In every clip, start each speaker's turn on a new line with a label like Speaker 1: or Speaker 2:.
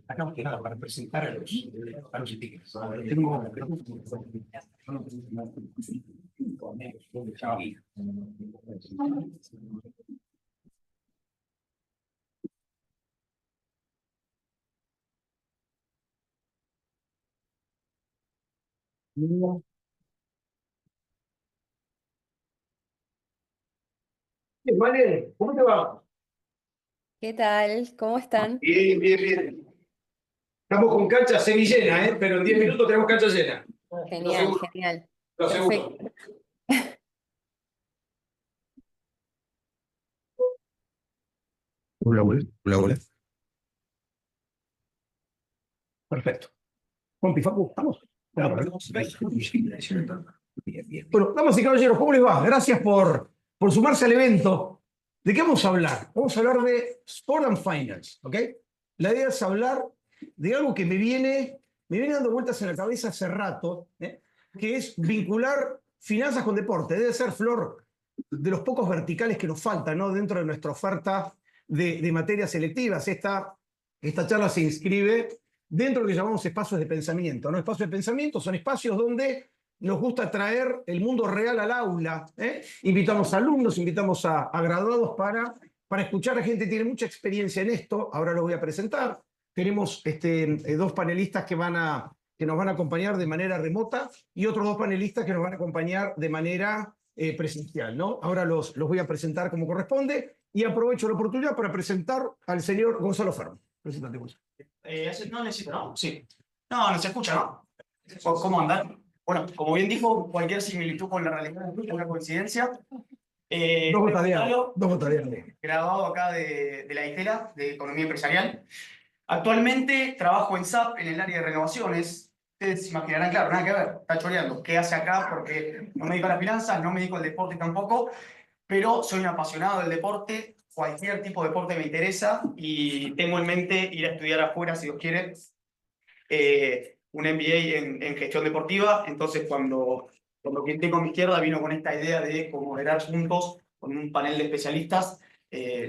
Speaker 1: Acá que nada, para presentar a los speakers. Tengo Vale, ¿cómo te va?
Speaker 2: ¿Qué tal? ¿Cómo están?
Speaker 1: Bien, bien, bien. Estamos con cancha semillena, pero en 10 minutos tenemos cancha llena.
Speaker 2: Genial, genial.
Speaker 1: Lo aseguro.
Speaker 2: Perfecto.
Speaker 1: Hola, hola. Hola, hola. Perfecto. Juanpi, Facu, ¿estamos? Bien, bien. Bueno, damas y caballeros, ¿cómo les va? Gracias por sumarse al evento. ¿De qué vamos a hablar? Vamos a hablar de Sport and Finance, ¿ok? La idea es hablar de algo que me viene dando vueltas en la cabeza hace rato, que es vincular finanzas con deporte. Debe ser, Flor, de los pocos verticales que nos faltan, ¿no? Dentro de nuestra oferta de materias selectivas. Esta charla se inscribe dentro de lo que llamamos espacios de pensamiento, ¿no? Espacios de pensamiento son espacios donde nos gusta traer el mundo real al aula. Invitamos a alumnos, invitamos a graduados para escuchar a gente que tiene mucha experiencia en esto. Ahora lo voy a presentar. Tenemos dos panelistas que nos van a acompañar de manera remota y otros dos panelistas que nos van a acompañar de manera presencial, ¿no? Ahora los voy a presentar como corresponde y aprovecho la oportunidad para presentar al señor Gonzalo Fermo. Preséntate, Gonzalo.
Speaker 3: No necesito, ¿no? Sí. No se escucha, ¿no? ¿Cómo andan? Bueno, como bien dijo, cualquier similitud con la realidad es una coincidencia.
Speaker 1: Dos botadeados.
Speaker 3: Graduado acá de la Estela, de Economía Empresarial. Actualmente trabajo en SAP, en el área de renovaciones. Ustedes se imaginarán, claro, nada que ver, está choreando. ¿Qué hace acá? Porque no me dedico a las finanzas, no me dedico al deporte tampoco, pero soy un apasionado del deporte. Cualquier tipo de deporte me interesa y tengo en mente ir a estudiar afuera, si Dios quiere, un MBA en gestión deportiva. Entonces, cuando quien tengo a mi izquierda vino con esta idea de moderar juntos con un panel de especialistas,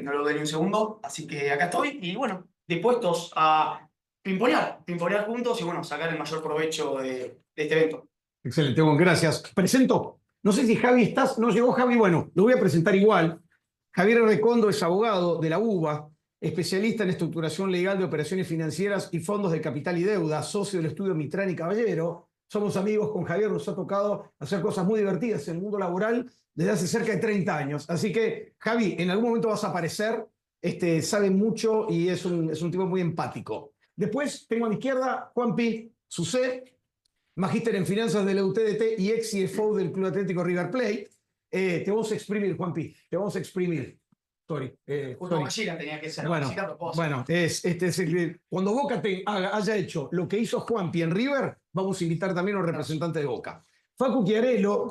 Speaker 3: no lo doy ni un segundo, así que acá estoy y bueno, dispuestos a pimponear juntos y bueno, sacar el mayor provecho de este evento.
Speaker 1: Excelente, bueno, gracias. Presento. No sé si Javi estás, no llegó Javi, bueno, lo voy a presentar igual. Javier Recondo es abogado de la UBA, especialista en estructuración legal de operaciones financieras y fondos de capital y deuda, socio del estudio Mitrán y Caballero. Somos amigos con Javier, nos ha tocado hacer cosas muy divertidas en el mundo laboral desde hace cerca de 30 años. Así que, Javi, en algún momento vas a aparecer, sabe mucho y es un tipo muy empático. Después tengo a mi izquierda Juanpi Susé, magíster en finanzas de la UTDT y ex CFO del Club Atlético River Plate. Te vamos a exprimir, Juanpi, te vamos a exprimir. Sorry.
Speaker 3: Justo Gallina tenía que ser.
Speaker 1: Bueno, cuando Boca haya hecho lo que hizo Juanpi en River, vamos a invitar también a un representante de Boca. Facu Chiarello,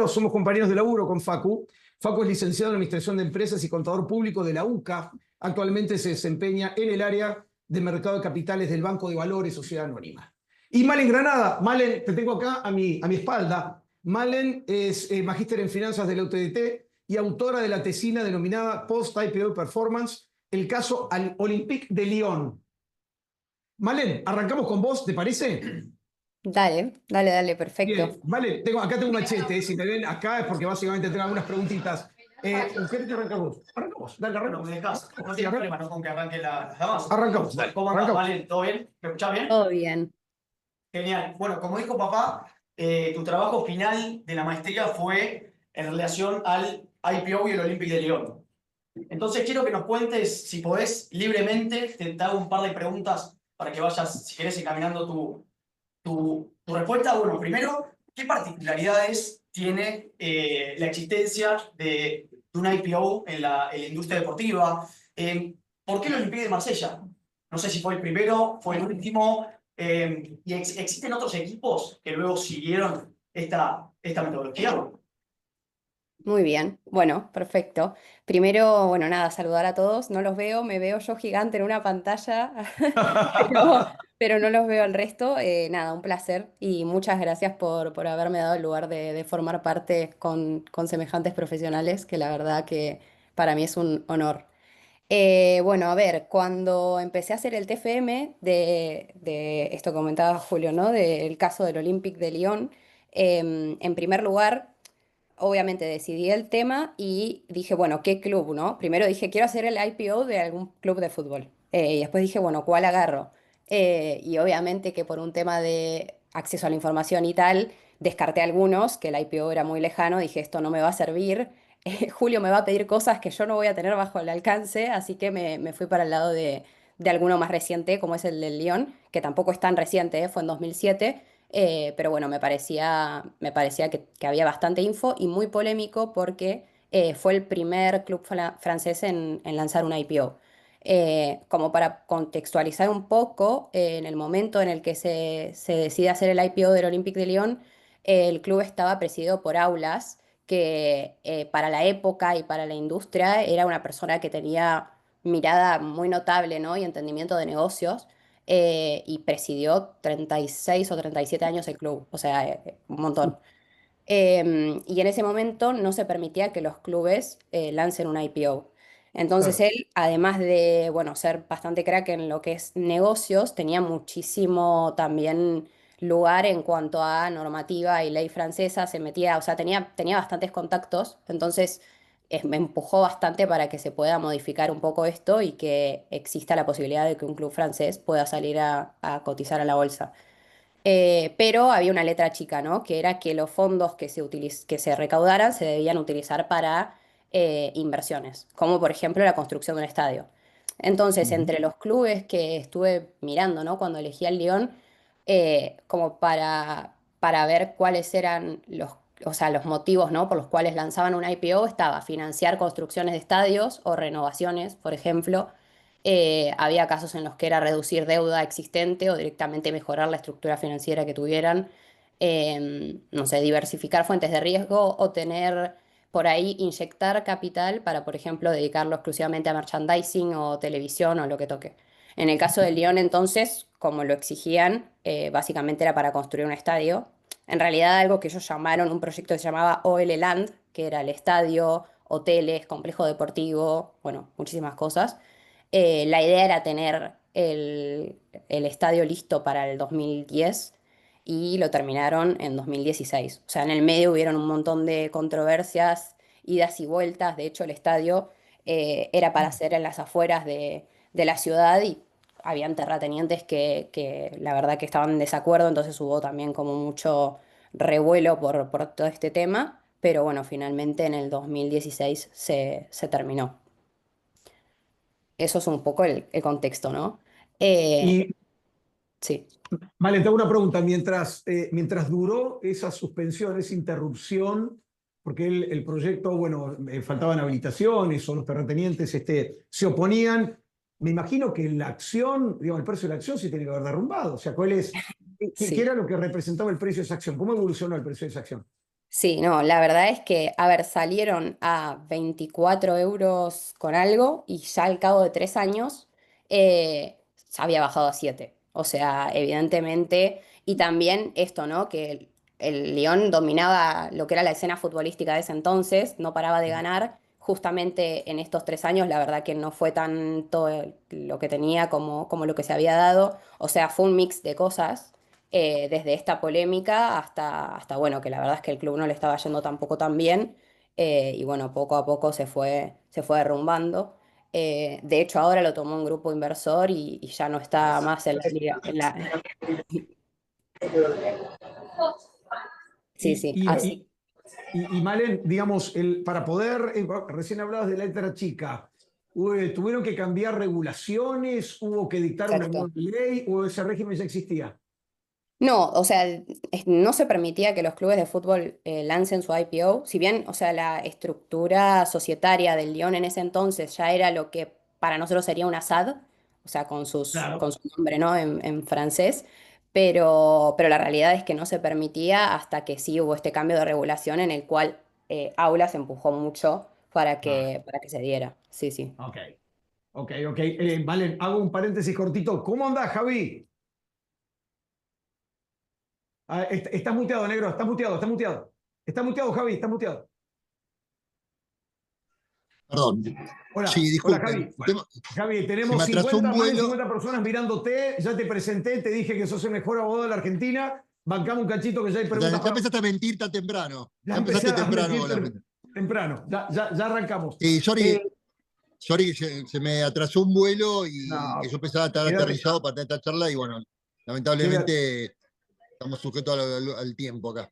Speaker 1: somos compañeros de laburo con Facu. Facu es licenciado en Administración de Empresas y contador público de la UCA. Actualmente se desempeña en el área de mercado de capitales del Banco de Valores Sociedad Anónima. Y Malen Granada, Malen, te tengo acá a mi espalda. Malen es magíster en finanzas de la UTDT y autora de la tesina denominada Post-IPO Performance, el caso al Olympique de Lyon. Malen, arrancamos con vos, ¿te parece?
Speaker 2: Dale, perfecto.
Speaker 1: Bien, vale, acá tengo un machete, si me ven acá es porque básicamente tengo algunas preguntitas. ¿Querés que arrancamos? Arrancamos, dale, arrancamos.
Speaker 3: ¿Me dejás? No tiene problema, ¿no? Con que arranque las damas.
Speaker 1: Arrancamos, dale.
Speaker 3: ¿Cómo andás, Valen? ¿Todo bien? ¿Me escuchás bien?
Speaker 2: Todo bien.
Speaker 3: Genial. Bueno, como dijo papá, tu trabajo final de la maestría fue en relación al IPO y el Olympique de Lyon. Entonces quiero que nos cuentes, si podés, libremente, te hago un par de preguntas para que vayas, si querés, encaminando tu respuesta. Bueno, primero, ¿qué particularidades tiene la existencia de un IPO en la industria deportiva? ¿Por qué el Olympique de Marsella? No sé si fue el primero, fue el último. ¿Y existen otros equipos que luego siguieron esta metodología?
Speaker 2: Muy bien, bueno, perfecto. Primero, bueno, nada, saludar a todos. No los veo, me veo yo gigante en una pantalla, pero, pero no los veo al resto. Nada, un placer y muchas gracias por haberme dado el lugar de formar parte con semejantes profesionales, que la verdad que para mí es un honor. Bueno, a ver, cuando empecé a hacer el TFM de esto que comentaba Julio, ¿no? Del caso del Olympique de Lyon, en primer lugar obviamente decidí el tema y dije, bueno, ¿qué club, no? Primero dije, quiero hacer el IPO de algún club de fútbol. Y después dije, bueno, ¿cuál agarro? Y obviamente que por un tema de acceso a la información y tal, descarté algunos, que el IPO era muy lejano, dije, esto no me va a servir. Julio me va a pedir cosas que yo no voy a tener bajo el alcance, así que me fui para el lado de alguno más reciente, como es el del Lyon, que tampoco es tan reciente, fue en 2007. Pero bueno, me parecía que había bastante info y muy polémico porque fue el primer club francés en lanzar un IPO. Como para contextualizar un poco, en el momento en el que se decide hacer el IPO del Olympique de Lyon, el club estaba presidido por Aulas, que para la época y para la industria era una persona que tenía mirada muy notable, ¿no? Y entendimiento de negocios y presidió 36 o 37 años el club, o sea, un montón. Y en ese momento no se permitía que los clubes lancen un IPO. Entonces
Speaker 1: Claro.
Speaker 2: él, además de, bueno, ser bastante crack en lo que es negocios, tenía muchísimo también lugar en cuanto a normativa y ley francesa, se metía, o sea, tenía bastantes contactos, entonces me empujó bastante para que se pueda modificar un poco esto y que exista la posibilidad de que un club francés pueda salir a cotizar a la bolsa. Pero había una letra chica, ¿no? Que era que los fondos que se recaudaran se debían utilizar para inversiones, como por ejemplo la construcción de un estadio. Entonces,
Speaker 1: Ujú.
Speaker 2: entre los clubes que estuve mirando, ¿no? Cuando elegí al Lyon, como para ver cuáles eran o sea, los motivos, ¿no? Por los cuales lanzaban un IPO, estaba financiar construcciones de estadios o renovaciones, por ejemplo. Había casos en los que era reducir deuda existente o directamente mejorar la estructura financiera que tuvieran. No sé, diversificar fuentes de riesgo o tener por ahí, inyectar capital para, por ejemplo, dedicarlo exclusivamente a merchandising o televisión o lo que toque. En el caso del Lyon, entonces, como lo exigían, básicamente era para construir un estadio. En realidad, algo que ellos llamaron, un proyecto que se llamaba OL Land, que era el estadio, hoteles, complejo deportivo, bueno, muchísimas cosas. La idea era tener el estadio listo para el 2010 y lo terminaron en 2016. O sea, en el medio hubieron un montón de controversias, idas y vueltas. De hecho, el estadio era para hacer en las afueras de la ciudad y habían terratenientes que la verdad que estaban en desacuerdo, entonces hubo también como mucho revuelo por todo este tema. Pero bueno, finalmente en el 2016 se terminó. Eso es un poco el contexto, ¿no? Eh,
Speaker 1: Y
Speaker 2: sí,
Speaker 1: vale, te hago una pregunta. Mientras duró esa suspensión, esa interrupción, porque el proyecto, bueno, faltaban habilitaciones o los terratenientes se oponían, me imagino que la acción, digamos, el precio de la acción se tiene que haber derrumbado. O sea, ¿qué
Speaker 2: sí.
Speaker 1: era lo que representaba el precio de esa acción? ¿Cómo evolucionó el precio de esa acción?
Speaker 2: Sí, no, la verdad es que, a ver, salieron a 24 euros con algo y ya al cabo de 3 años ya había bajado a 7. O sea, evidentemente, y también esto, ¿no? Que el Lyon dominaba lo que era la escena futbolística de ese entonces, no paraba de ganar. Justamente en estos 3 años, la verdad que no fue tanto lo que tenía como lo que se había dado. O sea, fue un mix de cosas desde esta polémica hasta, bueno, que la verdad es que el club no le estaba yendo tampoco tan bien, y bueno, poco a poco se fue derrumbando. De hecho, ahora lo tomó un grupo inversor y ya no está más en la liga. Sí,
Speaker 1: Y,
Speaker 2: sí,
Speaker 1: y,
Speaker 2: así.
Speaker 1: y, y Malen, digamos, para poder, recién hablabas de la letra chica, ¿tuvieron que cambiar regulaciones? ¿Hubo que dictar una
Speaker 2: Exacto.
Speaker 1: nueva ley? ¿O ese régimen ya existía?
Speaker 2: No, o sea, no se permitía que los clubes de fútbol lancen su IPO, si bien, o sea, la estructura societaria del Lyon en ese entonces ya era lo que para nosotros sería una SAD, o sea, con
Speaker 1: Claro.
Speaker 2: su nombre, ¿no? En francés, pero la realidad es que no se permitía hasta que sí hubo este cambio de regulación en el cual aulas empujó mucho
Speaker 1: Ah,
Speaker 2: para que se diera. Sí, sí.
Speaker 1: ok, ok. Vale, hago un paréntesis cortito. ¿Cómo andás, Javi? Estás muteado, negro, estás muteado, estás muteado. Estás muteado, Javi, estás muteado.
Speaker 4: Perdón. Sí,
Speaker 1: Hola,
Speaker 4: disculpen.
Speaker 1: Javi. Javi,
Speaker 4: Se me
Speaker 1: tenemos
Speaker 4: atrasó un
Speaker 1: 50, más de
Speaker 4: vuelo.
Speaker 1: 50 personas mirándote. Ya te presenté, te dije que sos el mejor abogado de la Argentina. Bancame un cachito que ya hay preguntas
Speaker 4: Ya
Speaker 1: para.
Speaker 4: empezaste a mentir tan temprano.
Speaker 1: Ya
Speaker 4: Ya
Speaker 1: empecé
Speaker 4: empezaste
Speaker 1: a
Speaker 4: temprano
Speaker 1: mentir
Speaker 4: con la.
Speaker 1: temprano. Ya arrancamos.
Speaker 4: Sí,
Speaker 1: Eh,
Speaker 4: sorry que se me atrasó un vuelo y que
Speaker 1: no,
Speaker 4: yo pensaba estar
Speaker 1: quédate,
Speaker 4: aterrizado para tener esta charla y bueno,
Speaker 1: quédate,
Speaker 4: lamentablemente estamos sujetos al tiempo acá.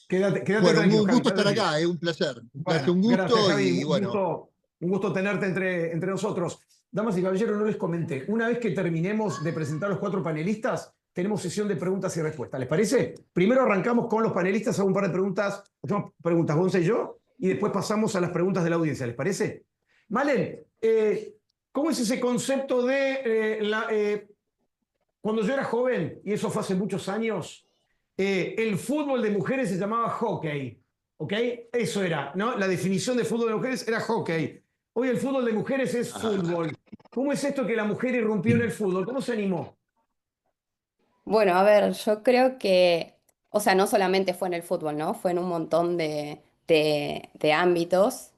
Speaker 1: quédate
Speaker 4: Bueno,
Speaker 1: tranquilo,
Speaker 4: un
Speaker 1: Javi,
Speaker 4: gusto
Speaker 1: quédate
Speaker 4: estar
Speaker 1: tranquilo.
Speaker 4: acá, un placer. Un placer,
Speaker 1: Bueno,
Speaker 4: un
Speaker 1: gracias,
Speaker 4: gusto
Speaker 1: Javi.
Speaker 4: y bueno,
Speaker 1: Un gusto tenerte entre nosotros. Damas y caballeros, no les comenté. Una vez que terminemos de presentar los 4 panelistas, tenemos sesión de preguntas y respuestas. ¿Les parece? Primero arrancamos con los panelistas, hago un par de preguntas, hacemos preguntas, Gonza y yo, y después pasamos a las preguntas de la audiencia. ¿Les parece? Malen, ¿cómo es ese concepto de cuando yo era joven, y eso fue hace muchos años, el fútbol de mujeres se llamaba hockey? ¿Ok? Eso era, ¿no? La definición de fútbol de mujeres era hockey. Hoy el fútbol de mujeres es fútbol. ¿Cómo es esto que la mujer irrumpió en el fútbol? ¿Cómo se animó?
Speaker 2: Bueno, a ver, yo creo que, o sea, no solamente fue en el fútbol, ¿no? Fue en un montón de ámbitos.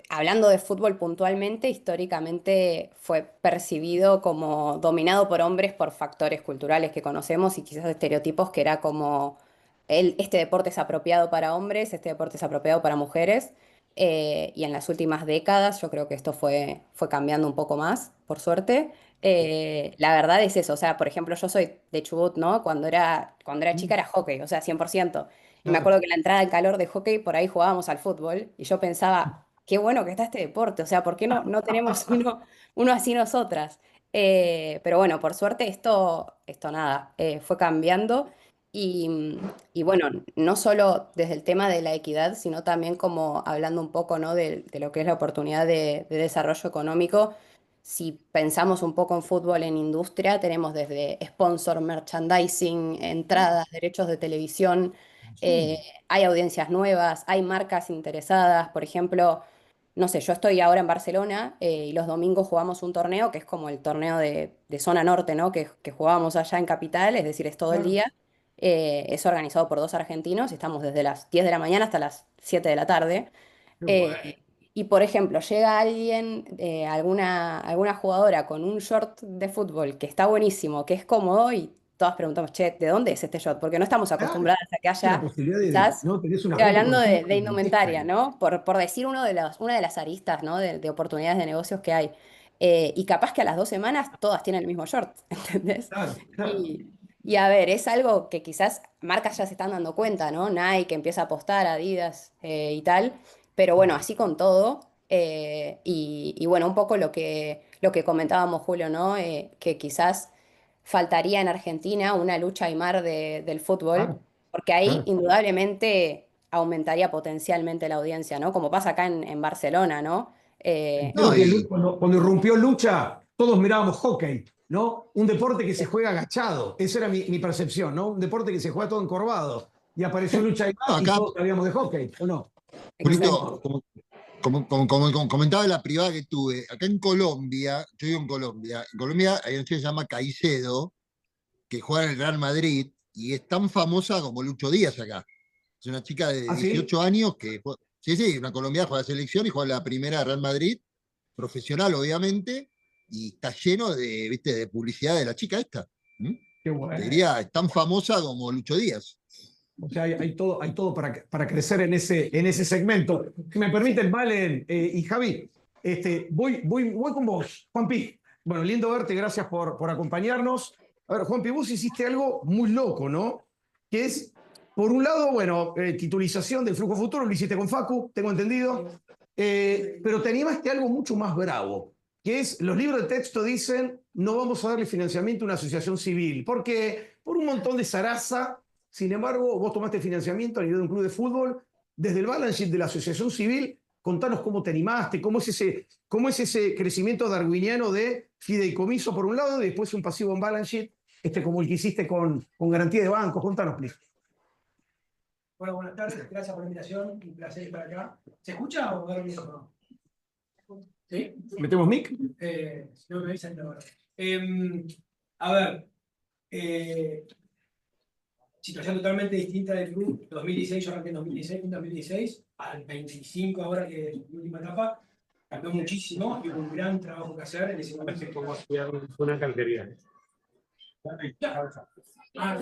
Speaker 2: Hablando de fútbol puntualmente, históricamente fue percibido como dominado por hombres por factores culturales que conocemos y quizás estereotipos que era como este deporte es apropiado para hombres, este deporte es apropiado para mujeres. Y en las últimas décadas yo creo que esto fue cambiando un poco más, por suerte. La verdad es eso, o sea, por ejemplo, yo soy de Chubut, ¿no? Cuando era chica era hockey, o sea, 100%. Y me
Speaker 1: Claro,
Speaker 2: acuerdo que en la entrada en calor de hockey por ahí jugábamos al fútbol y yo pensaba, qué bueno que está este deporte, o sea, ¿por qué no tenemos uno así nosotras? Pero bueno, por suerte esto nada, fue cambiando y bueno, no solo desde el tema de la equidad, sino también como hablando un poco, ¿no? de lo que es la oportunidad de desarrollo económico. Si pensamos un poco en fútbol, en industria, tenemos desde sponsor, merchandising, entradas, derechos de televisión, eh,
Speaker 1: sí,
Speaker 2: hay audiencias nuevas, hay marcas interesadas. Por ejemplo, no sé, yo estoy ahora en Barcelona y los domingos jugamos un torneo que es como el torneo de zona norte, ¿no? Que jugábamos allá en Capital, es decir, es todo el
Speaker 1: claro.
Speaker 2: día. Es organizado por 2 argentinos y estamos desde las 10 de la mañana hasta las 7 de la tarde.
Speaker 1: Qué bueno.
Speaker 2: Eh, y por ejemplo, llega alguien, alguna jugadora con un short de fútbol que está buenísimo, que es cómodo y todas preguntamos, che, ¿de dónde es este short? Porque no estamos
Speaker 1: Claro,
Speaker 2: acostumbradas a que
Speaker 1: es una
Speaker 2: haya,
Speaker 1: posibilidad de,
Speaker 2: quizás,
Speaker 1: ¿no? Tenés una
Speaker 2: estoy
Speaker 1: fuente
Speaker 2: hablando
Speaker 1: continua
Speaker 2: de
Speaker 1: gigantesca
Speaker 2: indumentaria,
Speaker 1: ahí.
Speaker 2: ¿no? Por decir una de las aristas, ¿no? De oportunidades de negocios que hay. Y capaz que a las 2 semanas todas tienen el mismo short, ¿entendés?
Speaker 1: Claro, claro.
Speaker 2: Y, y a ver, es algo que quizás marcas ya se están dando cuenta, ¿no? Nike empieza a apostar, Adidas y tal. Pero bueno, así con todo. Y bueno, un poco lo que comentábamos, Julio, ¿no? Que quizás faltaría en Argentina una lucha Aymar del fútbol,
Speaker 1: Claro,
Speaker 2: porque ahí
Speaker 1: claro.
Speaker 2: indudablemente aumentaría potencialmente la audiencia, ¿no? Como pasa acá en Barcelona, ¿no?
Speaker 1: Creo
Speaker 4: no,
Speaker 1: que
Speaker 4: y
Speaker 1: cuando irrumpió Lucha, todos mirábamos hockey, ¿no? Un deporte que se juega agachado. Esa era mi percepción, ¿no? Un deporte que se juega todo encorvado. Y apareció Lucha
Speaker 4: no,
Speaker 1: y
Speaker 4: acá,
Speaker 1: todos sabíamos de hockey, ¿o no?
Speaker 4: Julito,
Speaker 2: Exacto.
Speaker 4: como comentaba en la privada que tuve, acá en Colombia, yo vivo en Colombia hay una chica que se llama Caicedo, que juega en el Real Madrid y es tan famosa como Lucho Díaz acá. Es una chica de
Speaker 1: ¿Ah, sí?
Speaker 4: 18 años sí, sí, una colombiana, juega la selección y juega la primera de Real Madrid, profesional obviamente, y está lleno de, ¿viste? De publicidad de la chica esta. ¿Mm?
Speaker 1: Qué
Speaker 4: Te
Speaker 1: bueno.
Speaker 4: diría, es tan famosa como Lucho Díaz.
Speaker 1: O sea, hay todo para crecer en ese segmento. Si me permiten, Valen y Javi, voy con vos, Juanpi. Bueno, lindo verte, gracias por acompañarnos. A ver, Juanpi, vos hiciste algo muy loco, ¿no? Que es, por un lado, bueno, titulización del flujo futuro, lo hiciste con Facu, tengo entendido, pero te animaste a algo mucho más bravo, que es, los libros de texto dicen, no vamos a darle financiamiento a una asociación civil, porque por un montón de zaraza. Sin embargo, vos tomaste financiamiento a nivel de un club de fútbol. Desde el balance sheet de la asociación civil, contanos cómo te animaste, cómo es ese crecimiento darwiniano de fideicomiso por un lado y después un pasivo en balance sheet, como el que hiciste con garantía de banco. Contanos, please.
Speaker 5: Hola, buenas tardes. Gracias por la invitación. Un placer estar acá. ¿Se escucha o va el micrófono? ¿Sí?
Speaker 1: ¿Metemos mic?
Speaker 5: Si no me avisan, ahora. A ver, situación totalmente distinta del club. 2016, yo arranqué en 2016, al 25 ahora que es mi última etapa. Cambió muchísimo y hubo un gran trabajo que hacer en ese momento.
Speaker 6: Como una cantería.
Speaker 5: Ah,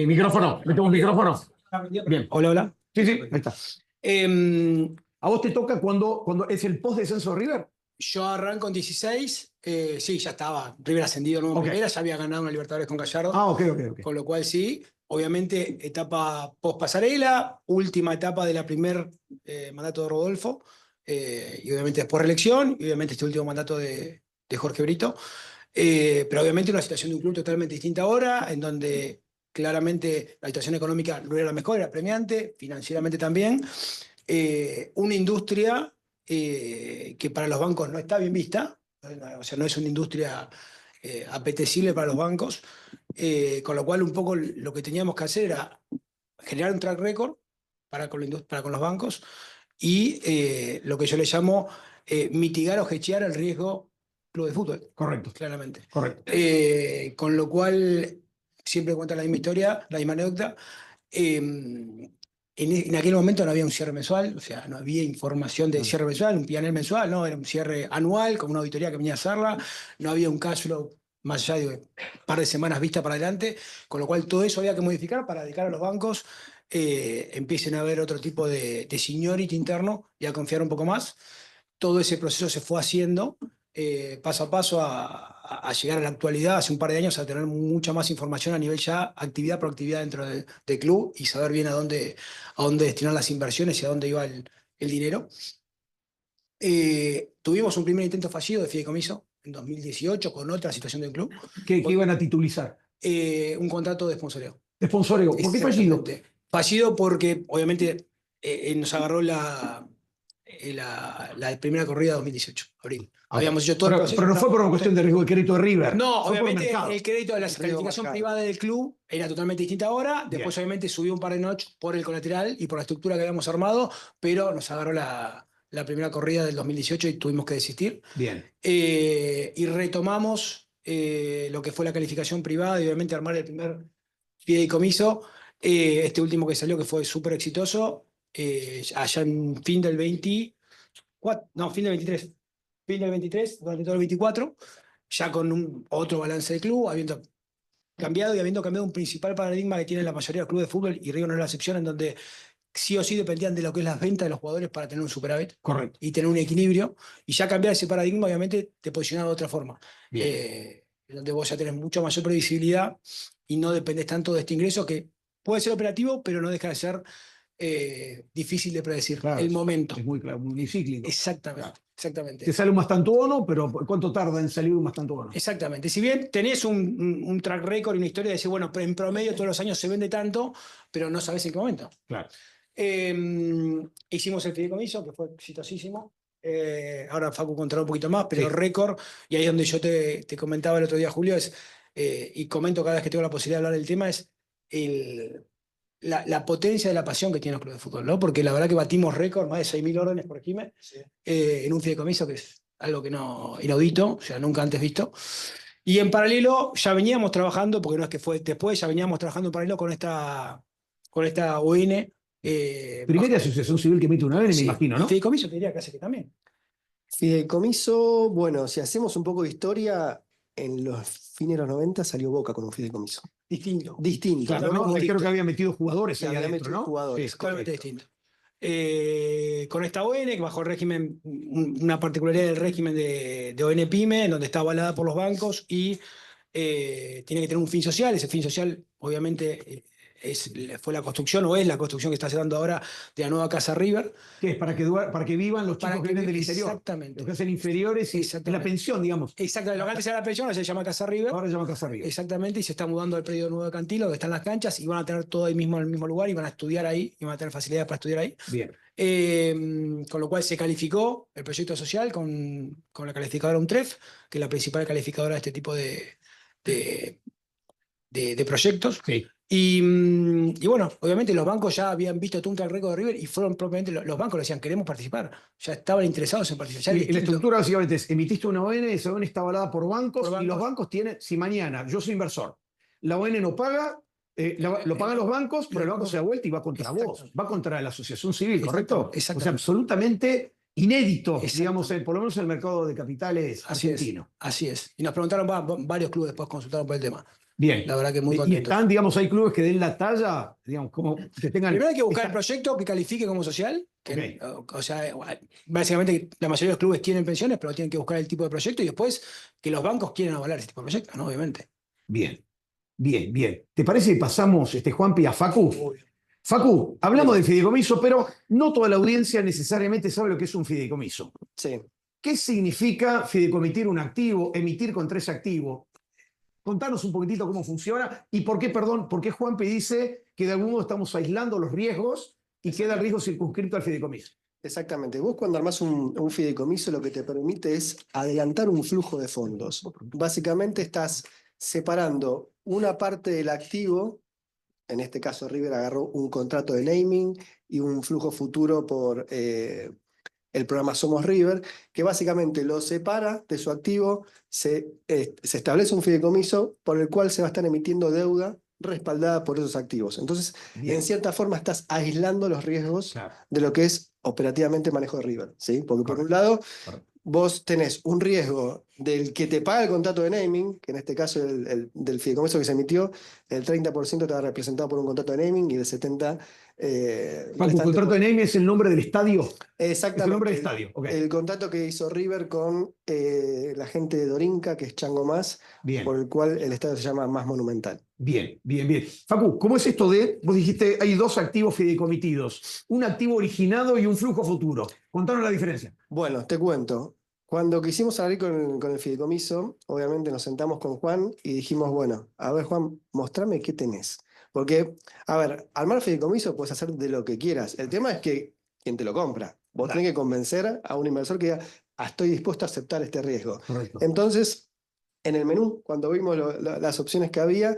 Speaker 1: Micrófono, metemos micrófono. Bien.
Speaker 5: Hola, hola.
Speaker 1: Sí, sí, ahí está.
Speaker 5: Eh,
Speaker 1: ¿A vos te toca cuando es el post-descenso de River?
Speaker 5: Yo arranco en 16, sí, ya estaba River ascendido nuevo en
Speaker 1: Ok.
Speaker 5: primera, ya había ganado una Libertadores con Gallardo,
Speaker 1: Ah, ok, ok, ok.
Speaker 5: con lo cual sí, obviamente etapa post pasarela, última etapa de la primer mandato de Rodolfo, y obviamente después reelección, y obviamente este último mandato de Jorge Brito, pero obviamente una situación de un club totalmente distinta ahora, en donde claramente la situación económica no era la mejor, era premiante, financieramente también, una industria que para los bancos no está bien vista, o sea, no es una industria apetecible para los bancos, con lo cual un poco lo que teníamos que hacer era generar un track record para con los bancos y lo que yo le llamo mitigar o hedgear el riesgo club de fútbol,
Speaker 1: Correcto,
Speaker 5: claramente.
Speaker 1: correcto.
Speaker 5: Con lo cual, siempre cuenta la misma historia, la misma anécdota. En aquel momento no había un cierre mensual, o sea, no había información de cierre mensual, un PNL mensual, no, era un cierre anual con una auditoría que venía a hacerla, no había un cash flow más allá de un par de semanas vista para adelante, con lo cual todo eso había que modificar para dedicar a los bancos empiecen a ver otro tipo de seniority interno y a confiar un poco más. Todo ese proceso se fue haciendo paso a paso a llegar a la actualidad, hace un par de años, a tener mucha más información a nivel ya actividad por actividad dentro del club y saber bien a dónde destinar las inversiones y a dónde iba el dinero. Tuvimos un primer intento fallido de fideicomiso en 2018 con otra situación del club.
Speaker 1: ¿Qué iban a titulizar?
Speaker 5: Un contrato de sponsoreo.
Speaker 1: De sponsoreo. ¿Por qué fallido?
Speaker 5: Exactamente. Fallido porque obviamente nos agarró la primera corrida de 2018, abril. Habíamos hecho todo el proceso.
Speaker 1: Pero no fue por una cuestión de riesgo de crédito de River.
Speaker 5: No,
Speaker 1: fue por
Speaker 5: obviamente
Speaker 1: mercado.
Speaker 5: el crédito de la calificación privada del club era totalmente distinta ahora. Después,
Speaker 1: Bien.
Speaker 5: obviamente, subió un par de notch por el colateral y por la estructura que habíamos armado, pero nos agarró la primera corrida del 2018 y tuvimos que desistir.
Speaker 1: Bien.
Speaker 5: Y retomamos lo que fue la calificación privada y obviamente armar el primer fideicomiso. Este último que salió, que fue súper exitoso, allá en fin del 24, no, fin del 23. Fin del 23, durante todo el 24, ya con otro balance de club, habiendo cambiado un principal paradigma que tiene la mayoría de los clubes de fútbol, y Río no es la excepción, en donde sí o sí dependían de lo que es las ventas de los jugadores para tener un superávit.
Speaker 1: Correcto.
Speaker 5: Y tener un equilibrio. Y ya cambiar ese paradigma, obviamente, te posicionaba de otra forma. Donde vos ya tenés mucha mayor previsibilidad y no dependés tanto de este ingreso que puede ser operativo, pero no deja de ser difícil de predecir.
Speaker 1: Claro,
Speaker 5: el momento.
Speaker 1: Es muy claro, muy cíclico.
Speaker 5: Exactamente.
Speaker 1: Claro.
Speaker 5: Exactamente.
Speaker 1: Te sale un mastantuono, pero ¿cuánto tarda en salir un mastantuono?
Speaker 5: Exactamente. Si bien tenés un track record y una historia de decir, bueno, en promedio todos los años se vende tanto, pero no sabés en qué momento.
Speaker 1: Claro.
Speaker 5: Hicimos el fideicomiso, que fue exitosísimo. Ahora Facu contará un poquito más, pero
Speaker 1: Sí.
Speaker 5: el récord, y ahí es donde yo te comentaba el otro día, Julio, y comento cada vez que tengo la posibilidad de hablar del tema, es la potencia de la pasión que tienen los clubes de fútbol, ¿no? Porque la verdad que batimos récord, más de 6.000 órdenes por Quime, en un fideicomiso que es algo que no inaudito, o sea, nunca antes visto. Y en paralelo ya veníamos trabajando, porque no es que fue después, ya veníamos trabajando en paralelo con esta ON.
Speaker 1: Primera asociación civil que emite una vez,
Speaker 5: Sí,
Speaker 1: me imagino, ¿no?
Speaker 5: fideicomiso te diría casi que también.
Speaker 7: Fideicomiso, bueno, si hacemos un poco de historia, en los fines de los 90 salió Boca con un fideicomiso.
Speaker 5: Distinto.
Speaker 7: Distinto,
Speaker 1: Claro,
Speaker 7: ¿no?
Speaker 1: creo que había metido jugadores
Speaker 7: Sí,
Speaker 1: ahí
Speaker 7: había
Speaker 1: adentro,
Speaker 7: metido
Speaker 1: ¿no?
Speaker 7: jugadores.
Speaker 1: Sí,
Speaker 5: Totalmente
Speaker 1: correcto.
Speaker 5: distinto. Con esta ON, que bajo el régimen, una particularidad del régimen de ON Pyme, en donde está avalada por los bancos y tiene que tener un fin social. Ese fin social, obviamente, fue la construcción, o es la construcción que está se dando ahora de la nueva Casa River.
Speaker 1: ¿Qué es? Para que vivan los chicos que vienen del interior.
Speaker 5: Exactamente.
Speaker 1: Los que hacen inferiores y la pensión, digamos.
Speaker 5: Exactamente. Lo que antes era la pensión, ahora se llama Casa River.
Speaker 1: Ahora se llama Casa River.
Speaker 5: Exactamente, y se está mudando al predio nuevo de Cantilo, donde están las canchas, y van a tener todo ahí mismo en el mismo lugar, y van a estudiar ahí, y van a tener facilidades para estudiar ahí.
Speaker 1: Bien.
Speaker 5: Con lo cual se calificó el proyecto social con la calificadora UNTREF, que es la principal calificadora de este tipo de de proyectos.
Speaker 1: Sí.
Speaker 5: Y bueno, obviamente los bancos ya habían visto todo un track record de River y fueron propiamente los bancos le decían, queremos participar. Ya estaban interesados en participar. Ya
Speaker 1: Y
Speaker 5: es
Speaker 1: la
Speaker 5: distinto.
Speaker 1: estructura básicamente es, emitiste una ON, esa ON está avalada por bancos,
Speaker 5: Por
Speaker 1: y los
Speaker 5: bancos.
Speaker 1: bancos tienen, si mañana yo soy inversor, la ON no paga, lo pagan los bancos, pero el banco se da vuelta y va contra vos,
Speaker 5: Exacto.
Speaker 1: va contra la asociación civil,
Speaker 5: Exacto,
Speaker 1: ¿correcto? O sea,
Speaker 5: exactamente.
Speaker 1: absolutamente inédito,
Speaker 5: Exacto.
Speaker 1: digamos, por lo menos en el mercado de capitales
Speaker 5: Así es,
Speaker 1: argentino.
Speaker 5: así es. Y nos preguntaron, varios clubes después consultaron por el tema.
Speaker 1: Bien.
Speaker 5: La verdad que muy
Speaker 1: Y
Speaker 5: contentos.
Speaker 1: están, digamos, hay clubes que den la talla, digamos, como que tengan...
Speaker 5: Primero hay que buscar el
Speaker 1: esta-
Speaker 5: proyecto que califique como social. Que,
Speaker 1: Ok.
Speaker 5: o sea, básicamente la mayoría de los clubes tienen pensiones, pero tienen que buscar el tipo de proyecto y después que los bancos quieran avalar ese tipo de proyectos, ¿no? Obviamente.
Speaker 1: Bien, bien, bien. ¿Te parece que pasamos, Juanpi, a Facu? Facu, hablamos de fideicomiso, pero no toda la audiencia necesariamente sabe lo que es un fideicomiso.
Speaker 7: Sí.
Speaker 1: ¿Qué significa fideicomitir un activo, emitir contra ese activo? Contanos un poquitito cómo funciona y por qué, perdón, por qué Juanpi dice que de algún modo estamos aislando los riesgos y queda el riesgo circunscrito al fideicomiso.
Speaker 7: Exactamente. Vos cuando armás un fideicomiso lo que te permite es adelantar un flujo de fondos. Básicamente estás separando una parte del activo, en este caso River agarró un contrato de naming y un flujo futuro por el programa Somos River, que básicamente lo separa de su activo, se establece un fideicomiso por el cual se va a estar emitiendo deuda respaldada por esos activos. Entonces,
Speaker 1: Bien.
Speaker 7: en cierta forma estás aislando los riesgos
Speaker 1: Claro.
Speaker 7: de lo que es operativamente manejo de River, ¿sí? Porque por un
Speaker 1: Correcto.
Speaker 7: lado,
Speaker 1: Correcto.
Speaker 7: vos tenés un riesgo del que te paga el contrato de naming, que en este caso del fideicomiso que se emitió, el 30% estaba representado por un contrato de naming y el 70%.
Speaker 1: Facu, el contrato de naming es el nombre del estadio.
Speaker 7: Exactamente.
Speaker 1: Es el nombre del estadio. Ok.
Speaker 7: El contrato que hizo River con la gente de Dorinca, que es Chango Más,
Speaker 1: Bien.
Speaker 7: por el cual el estadio se llama Más Monumental.
Speaker 1: Bien, bien, bien. Facu, ¿cómo es esto de, vos dijiste, hay dos activos fideicomitidos, un activo originado y un flujo futuro? Contanos la diferencia.
Speaker 7: Bueno, te cuento. Cuando quisimos abrir con el fideicomiso, obviamente nos sentamos con Juan y dijimos, bueno, a ver Juan, mostrame qué tenés. Porque, a ver, armar fideicomiso puedes hacer de lo que quieras. El tema es que quien te lo compra. Vos tenés que convencer a un inversor que diga, estoy dispuesto a aceptar este riesgo.
Speaker 1: Correcto.
Speaker 7: Entonces, en el menú, cuando vimos las opciones que había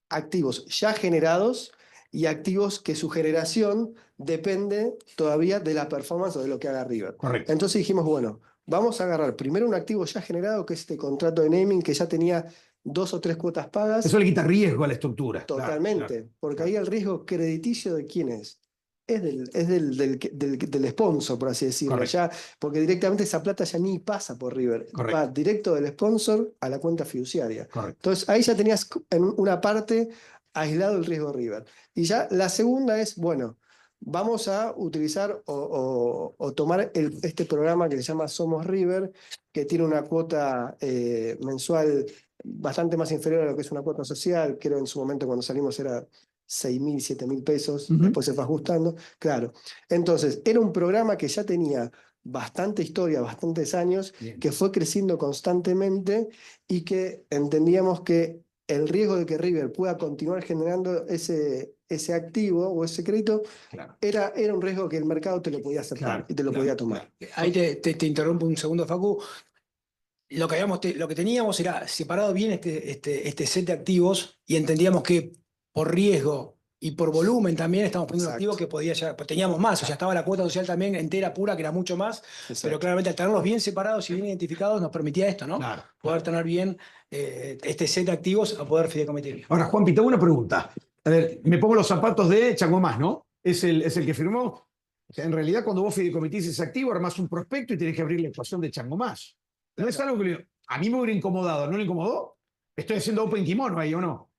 Speaker 7: activos ya generados y activos que su generación depende todavía de la performance o de lo que haga River.
Speaker 1: Correcto.
Speaker 7: Entonces dijimos, bueno, vamos a agarrar primero un activo ya generado, que es este contrato de naming que ya tenía 2 o 3 cuotas pagas.
Speaker 1: Eso le quita riesgo a la estructura.
Speaker 7: Totalmente,
Speaker 1: Claro,
Speaker 7: porque
Speaker 1: claro.
Speaker 7: ahí el riesgo crediticio de quién es. Es del sponsor, por así decirlo.
Speaker 1: Correcto.
Speaker 7: Ya, porque directamente esa plata ya ni pasa por River.
Speaker 1: Correcto.
Speaker 7: Va directo del sponsor a la cuenta fiduciaria.
Speaker 1: Correcto.
Speaker 7: Entonces ahí ya tenías en una parte aislado el riesgo River. Y ya la segunda es, bueno, vamos a utilizar o tomar este programa que se llama Somos River, que tiene una cuota mensual bastante más inferior a lo que es una cuota social. Creo en su momento cuando salimos era 6.000, 7.000 pesos, después se fue ajustando. Claro. Entonces, era un programa que ya tenía bastante historia, bastantes años,
Speaker 1: Bien.
Speaker 7: que fue creciendo constantemente y que entendíamos que el riesgo de que River pueda continuar generando ese activo o ese crédito
Speaker 1: Claro.
Speaker 7: era un riesgo que el mercado te lo podía aceptar
Speaker 1: Claro,
Speaker 7: y te lo
Speaker 1: claro,
Speaker 7: podía tomar.
Speaker 5: Ahí te interrumpo un segundo, Facu. Lo que teníamos era separado bien este set de activos y entendíamos que por riesgo y por volumen también estamos poniendo un
Speaker 7: Exacto.
Speaker 5: activo que podía ya, pues teníamos más, o sea, estaba la cuota social también entera, pura, que era mucho más, pero
Speaker 7: Exacto.
Speaker 5: claramente al tenerlos bien separados y bien identificados nos permitía esto, ¿no?
Speaker 1: Claro,
Speaker 5: Poder
Speaker 1: claro.
Speaker 5: tener bien este set de activos a poder fideicomitir.
Speaker 1: Ahora, Juanpi, te hago una pregunta. A ver, me pongo los zapatos de Chango Más, ¿no? Es el que firmó. O sea, en realidad, cuando vos fideicomitís ese activo, armás un prospecto y tenés que abrir la ecuación de Chango Más. No es algo que a mí me hubiera incomodado. ¿No le incomodó? Estoy haciendo open kimono ahí, ¿o no?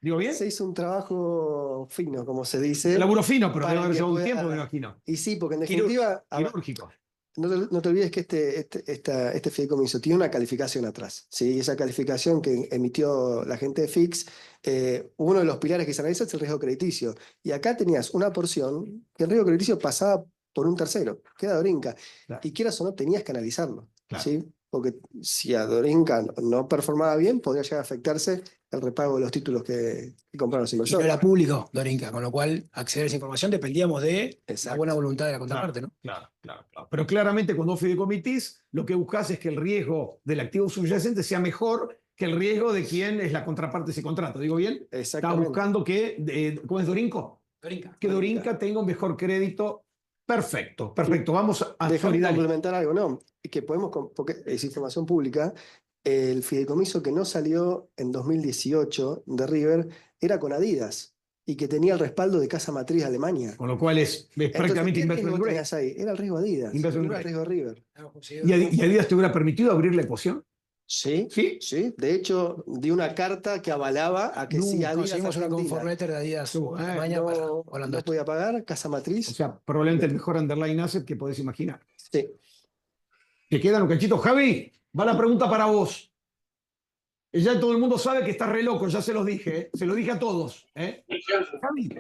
Speaker 1: ¿Digo bien?
Speaker 7: Se hizo un trabajo fino, como se dice.
Speaker 1: Laburo fino, pero
Speaker 7: para
Speaker 1: debe haber
Speaker 7: que
Speaker 1: llevado un
Speaker 7: pueda-
Speaker 1: tiempo, me imagino.
Speaker 7: Y sí, porque en definitiva, a ver,
Speaker 1: Quirúrgico.
Speaker 7: no te olvides que este fideicomiso tiene una calificación atrás, ¿sí? Y esa calificación que emitió la gente de Fix, uno de los pilares que se analiza es el riesgo crediticio. Y acá tenías una porción que el riesgo crediticio pasaba por un tercero, que era Dorinca.
Speaker 1: Claro.
Speaker 7: Y quieras o no, tenías que analizarlo,
Speaker 1: Claro.
Speaker 7: ¿sí? Porque si a Dorinca no performaba bien, podría llegar a afectarse el repago de los títulos que compraron los
Speaker 5: Y no
Speaker 7: inversores.
Speaker 5: era público, Dorinca, con lo cual acceder a esa información dependíamos de la
Speaker 7: Exacto.
Speaker 5: buena voluntad de la contraparte, ¿no?
Speaker 1: Claro. Pero claramente cuando vos fideicomitís, lo que buscás es que el riesgo del activo subyacente sea mejor que el riesgo de quien es la contraparte de ese contrato. ¿Digo bien? Está
Speaker 7: Exactamente.
Speaker 1: buscando que, ¿cómo es Dorinco?
Speaker 5: Dorinca.
Speaker 1: Que Dorinca tenga un mejor crédito. Perfecto, perfecto. Vamos a
Speaker 7: Déjame
Speaker 1: Sori, dale.
Speaker 7: complementar algo, ¿no? Que podemos, porque es información pública, el fideicomiso que no salió en 2018 de River era con Adidas y que tenía el respaldo de Casa Matriz de Alemania.
Speaker 1: Con lo cual es
Speaker 7: Entonces,
Speaker 1: prácticamente
Speaker 7: ¿qué riesgo
Speaker 1: investment grade.
Speaker 7: tenías ahí? Era el riesgo Adidas,
Speaker 1: Investment
Speaker 7: no era el
Speaker 1: grade.
Speaker 7: riesgo River.
Speaker 1: ¿Y Adidas te hubiera permitido abrir la ecuación?
Speaker 7: Sí,
Speaker 1: ¿Sí?
Speaker 7: sí. De hecho, di una carta que avalaba a que si Adidas
Speaker 5: Conseguimos una
Speaker 7: Argentina
Speaker 5: comfort letter de Adidas
Speaker 1: Qué bueno.
Speaker 5: Alemania para
Speaker 7: no,
Speaker 5: Holanda.
Speaker 7: no podía pagar, Casa
Speaker 1: O
Speaker 7: Matriz,
Speaker 1: sea, probablemente el mejor underlying asset que podés imaginar.
Speaker 7: sí.
Speaker 1: ¿Te quedan un cachito? Javi, va la pregunta para vos. Ya todo el mundo sabe que estás re loco, ya se los dije, ¿eh? Se lo dije a todos. Javi,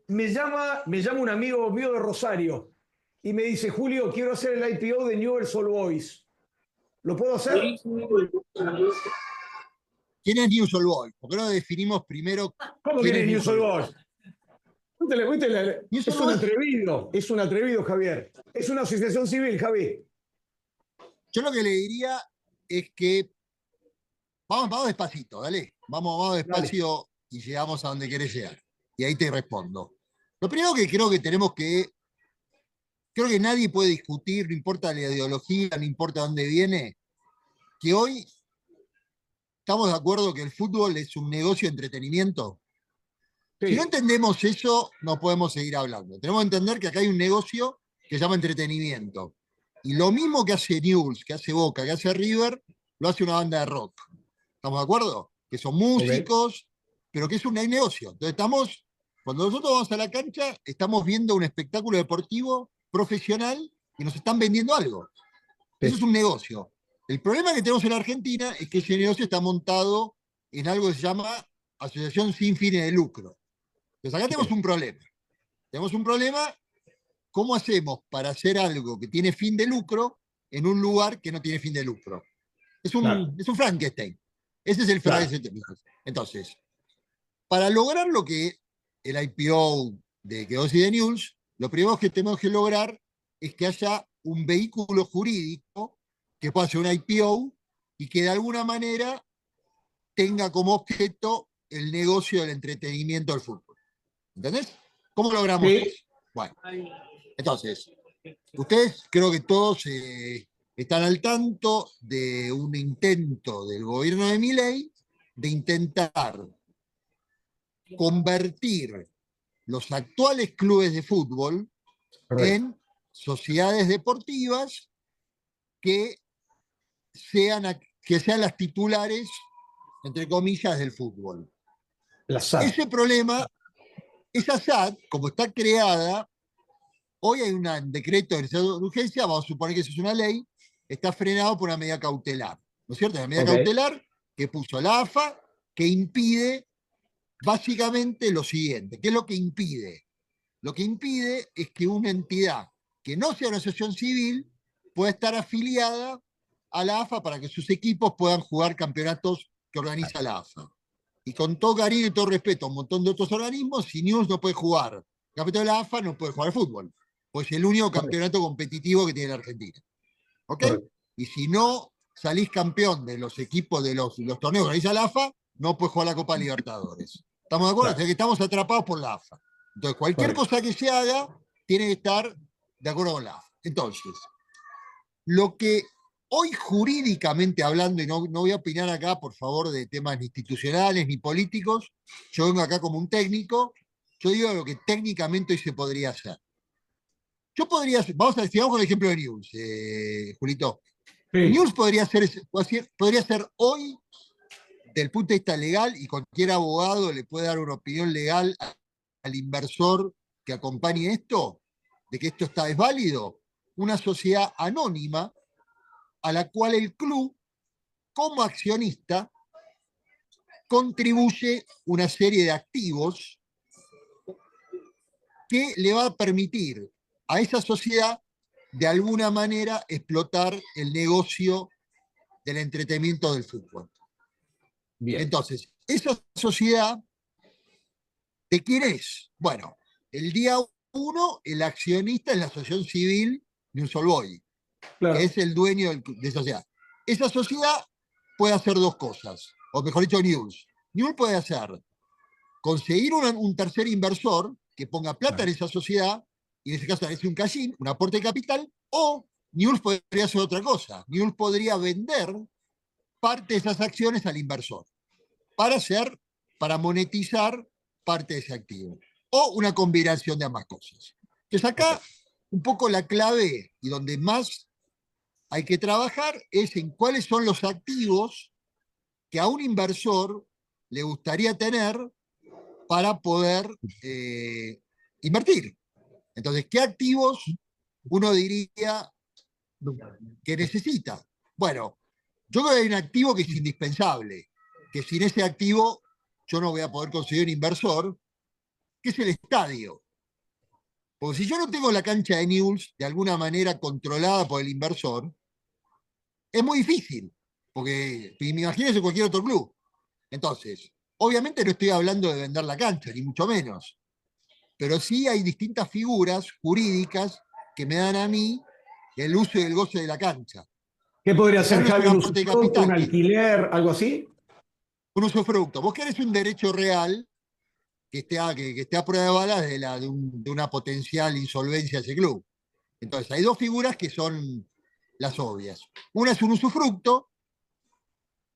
Speaker 1: me llama un amigo mío de Rosario y me dice, Julio, quiero hacer el IPO de Newell's Old Boys. ¿Lo puedo hacer?
Speaker 4: ¿Quién es News All Boys? ¿Por qué no definimos primero
Speaker 1: ¿Cómo
Speaker 4: quién
Speaker 1: que
Speaker 4: es
Speaker 1: es Newell's Old
Speaker 4: Boys?
Speaker 1: Boys?
Speaker 4: Newell's
Speaker 1: Es
Speaker 4: Old
Speaker 1: un
Speaker 4: Boys,
Speaker 1: atrevido, Javier. Es una asociación civil, Javi.
Speaker 4: yo lo que le diría es que vamos despacito, dale. Vamos despacio y llegamos a donde querés llegar. Y ahí te respondo. Lo primero que creo que nadie puede discutir, no importa la ideología, no importa dónde viene, que hoy estamos de acuerdo que el fútbol es un negocio de entretenimiento. Si no
Speaker 1: Sí,
Speaker 4: entendemos eso, no podemos seguir hablando. Tenemos que entender que acá hay un negocio que se llama entretenimiento. Y lo mismo que hace Newell's, que hace Boca, que hace River, lo hace una banda de rock. ¿Estamos de acuerdo? Que son músicos, pero que es un negocio. Entonces cuando nosotros vamos a la cancha, estamos viendo un espectáculo deportivo profesional y nos están vendiendo algo.
Speaker 1: Sí.
Speaker 4: Eso es un negocio. El problema que tenemos en Argentina es que ese negocio está montado en algo que se llama asociación sin fines de lucro. Entonces acá tenemos un problema. Tenemos un problema, ¿cómo hacemos para hacer algo que tiene fin de lucro en un lugar que no tiene fin de lucro? Es
Speaker 1: Claro.
Speaker 4: un Frankenstein. Ese es el
Speaker 1: Claro.
Speaker 4: Frankenstein. Entonces, para lograr lo que el IPO de Quedós y de News, lo primero que tenemos que lograr es que haya un vehículo jurídico que pueda hacer un IPO y que de alguna manera tenga como objeto el negocio del entretenimiento del fútbol. ¿Entendés? ¿Cómo logramos
Speaker 1: Sí.
Speaker 4: eso? Bueno, entonces, ustedes creo que todos están al tanto de un intento del gobierno de Milei de intentar convertir los actuales clubes de fútbol
Speaker 1: Correcto.
Speaker 4: en sociedades deportivas que que sean las titulares, entre comillas, del fútbol.
Speaker 1: La SAD.
Speaker 4: Ese problema, esa SAD, como está creada, hoy hay un decreto de necesidad de urgencia, vamos a suponer que eso es una ley, está frenado por una medida cautelar, ¿no es cierto? Una medida cautelar que puso la AFA, que impide básicamente lo siguiente. ¿Qué es lo que impide? Lo que impide es que una entidad que no sea una asociación civil pueda estar afiliada a la AFA para que sus equipos puedan jugar campeonatos que organiza la AFA. Y con todo cariño y todo respeto a un montón de otros organismos, si News no puede jugar el campeonato de la AFA, no puede jugar al fútbol. Pues es el único campeonato competitivo que tiene la Argentina. ¿Ok?
Speaker 1: Correcto.
Speaker 4: Y si no salís campeón de los equipos de los torneos que organiza la AFA, no puedes jugar la Copa Libertadores. ¿Estamos de acuerdo?
Speaker 1: Claro.
Speaker 4: O sea que estamos atrapados por la AFA. Entonces, cualquier
Speaker 1: Correcto.
Speaker 4: cosa que se haga tiene que estar de acuerdo con la AFA. Entonces, lo que hoy jurídicamente hablando, y no voy a opinar acá, por favor, de temas ni institucionales ni políticos, yo vengo acá como un técnico, yo digo lo que técnicamente hoy se podría hacer. Yo podría, sigamos con el ejemplo de News, Julito.
Speaker 1: Sí.
Speaker 4: News podría ser hoy, del punto de vista legal, y cualquier abogado le puede dar una opinión legal al inversor que acompañe esto, de que esto es válido, una sociedad anónima a la cual el club, como accionista, contribuye una serie de activos que le va a permitir a esa sociedad de alguna manera explotar el negocio del entretenimiento del fútbol.
Speaker 1: Bien.
Speaker 4: Entonces, esa sociedad, ¿de quién es? Bueno, el día 1, el accionista es la asociación civil Newell's Old Boys,
Speaker 1: Claro.
Speaker 4: que es el dueño de esa sociedad. Esa sociedad puede hacer dos cosas, o mejor dicho, Newell's. Newell's puede hacer conseguir un tercer inversor que ponga plata en esa sociedad, y en ese caso es un cash-in, un aporte de capital, o Newell's podría hacer otra cosa. Newell's podría vender parte de esas acciones al inversor para monetizar parte de ese activo. O una combinación de ambas cosas. Entonces acá un poco la clave y donde más hay que trabajar es en cuáles son los activos que a un inversor le gustaría tener para poder invertir. Entonces, ¿qué activos uno diría que necesita? Bueno, yo creo que hay un activo que es indispensable, que sin ese activo yo no voy a poder conseguir un inversor, que es el estadio. Porque si yo no tengo la cancha de Newell's de alguna manera controlada por el inversor, es muy difícil, porque imagínense cualquier otro club. Entonces, obviamente no estoy hablando de vender la cancha, ni mucho menos, pero sí hay distintas figuras jurídicas que me dan a mí el uso y el goce de la cancha.
Speaker 1: ¿Qué podría ser,
Speaker 4: Ejemplo, es
Speaker 1: Javi?
Speaker 4: un
Speaker 1: ¿Un
Speaker 4: aporte de
Speaker 1: usufructo,
Speaker 4: capital,
Speaker 1: un alquiler, algo así?
Speaker 4: un usufructo. Vos querés un derecho real que esté a prueba de balas de una potencial insolvencia de ese club. Entonces, hay dos figuras que son las obvias. Una es un usufructo,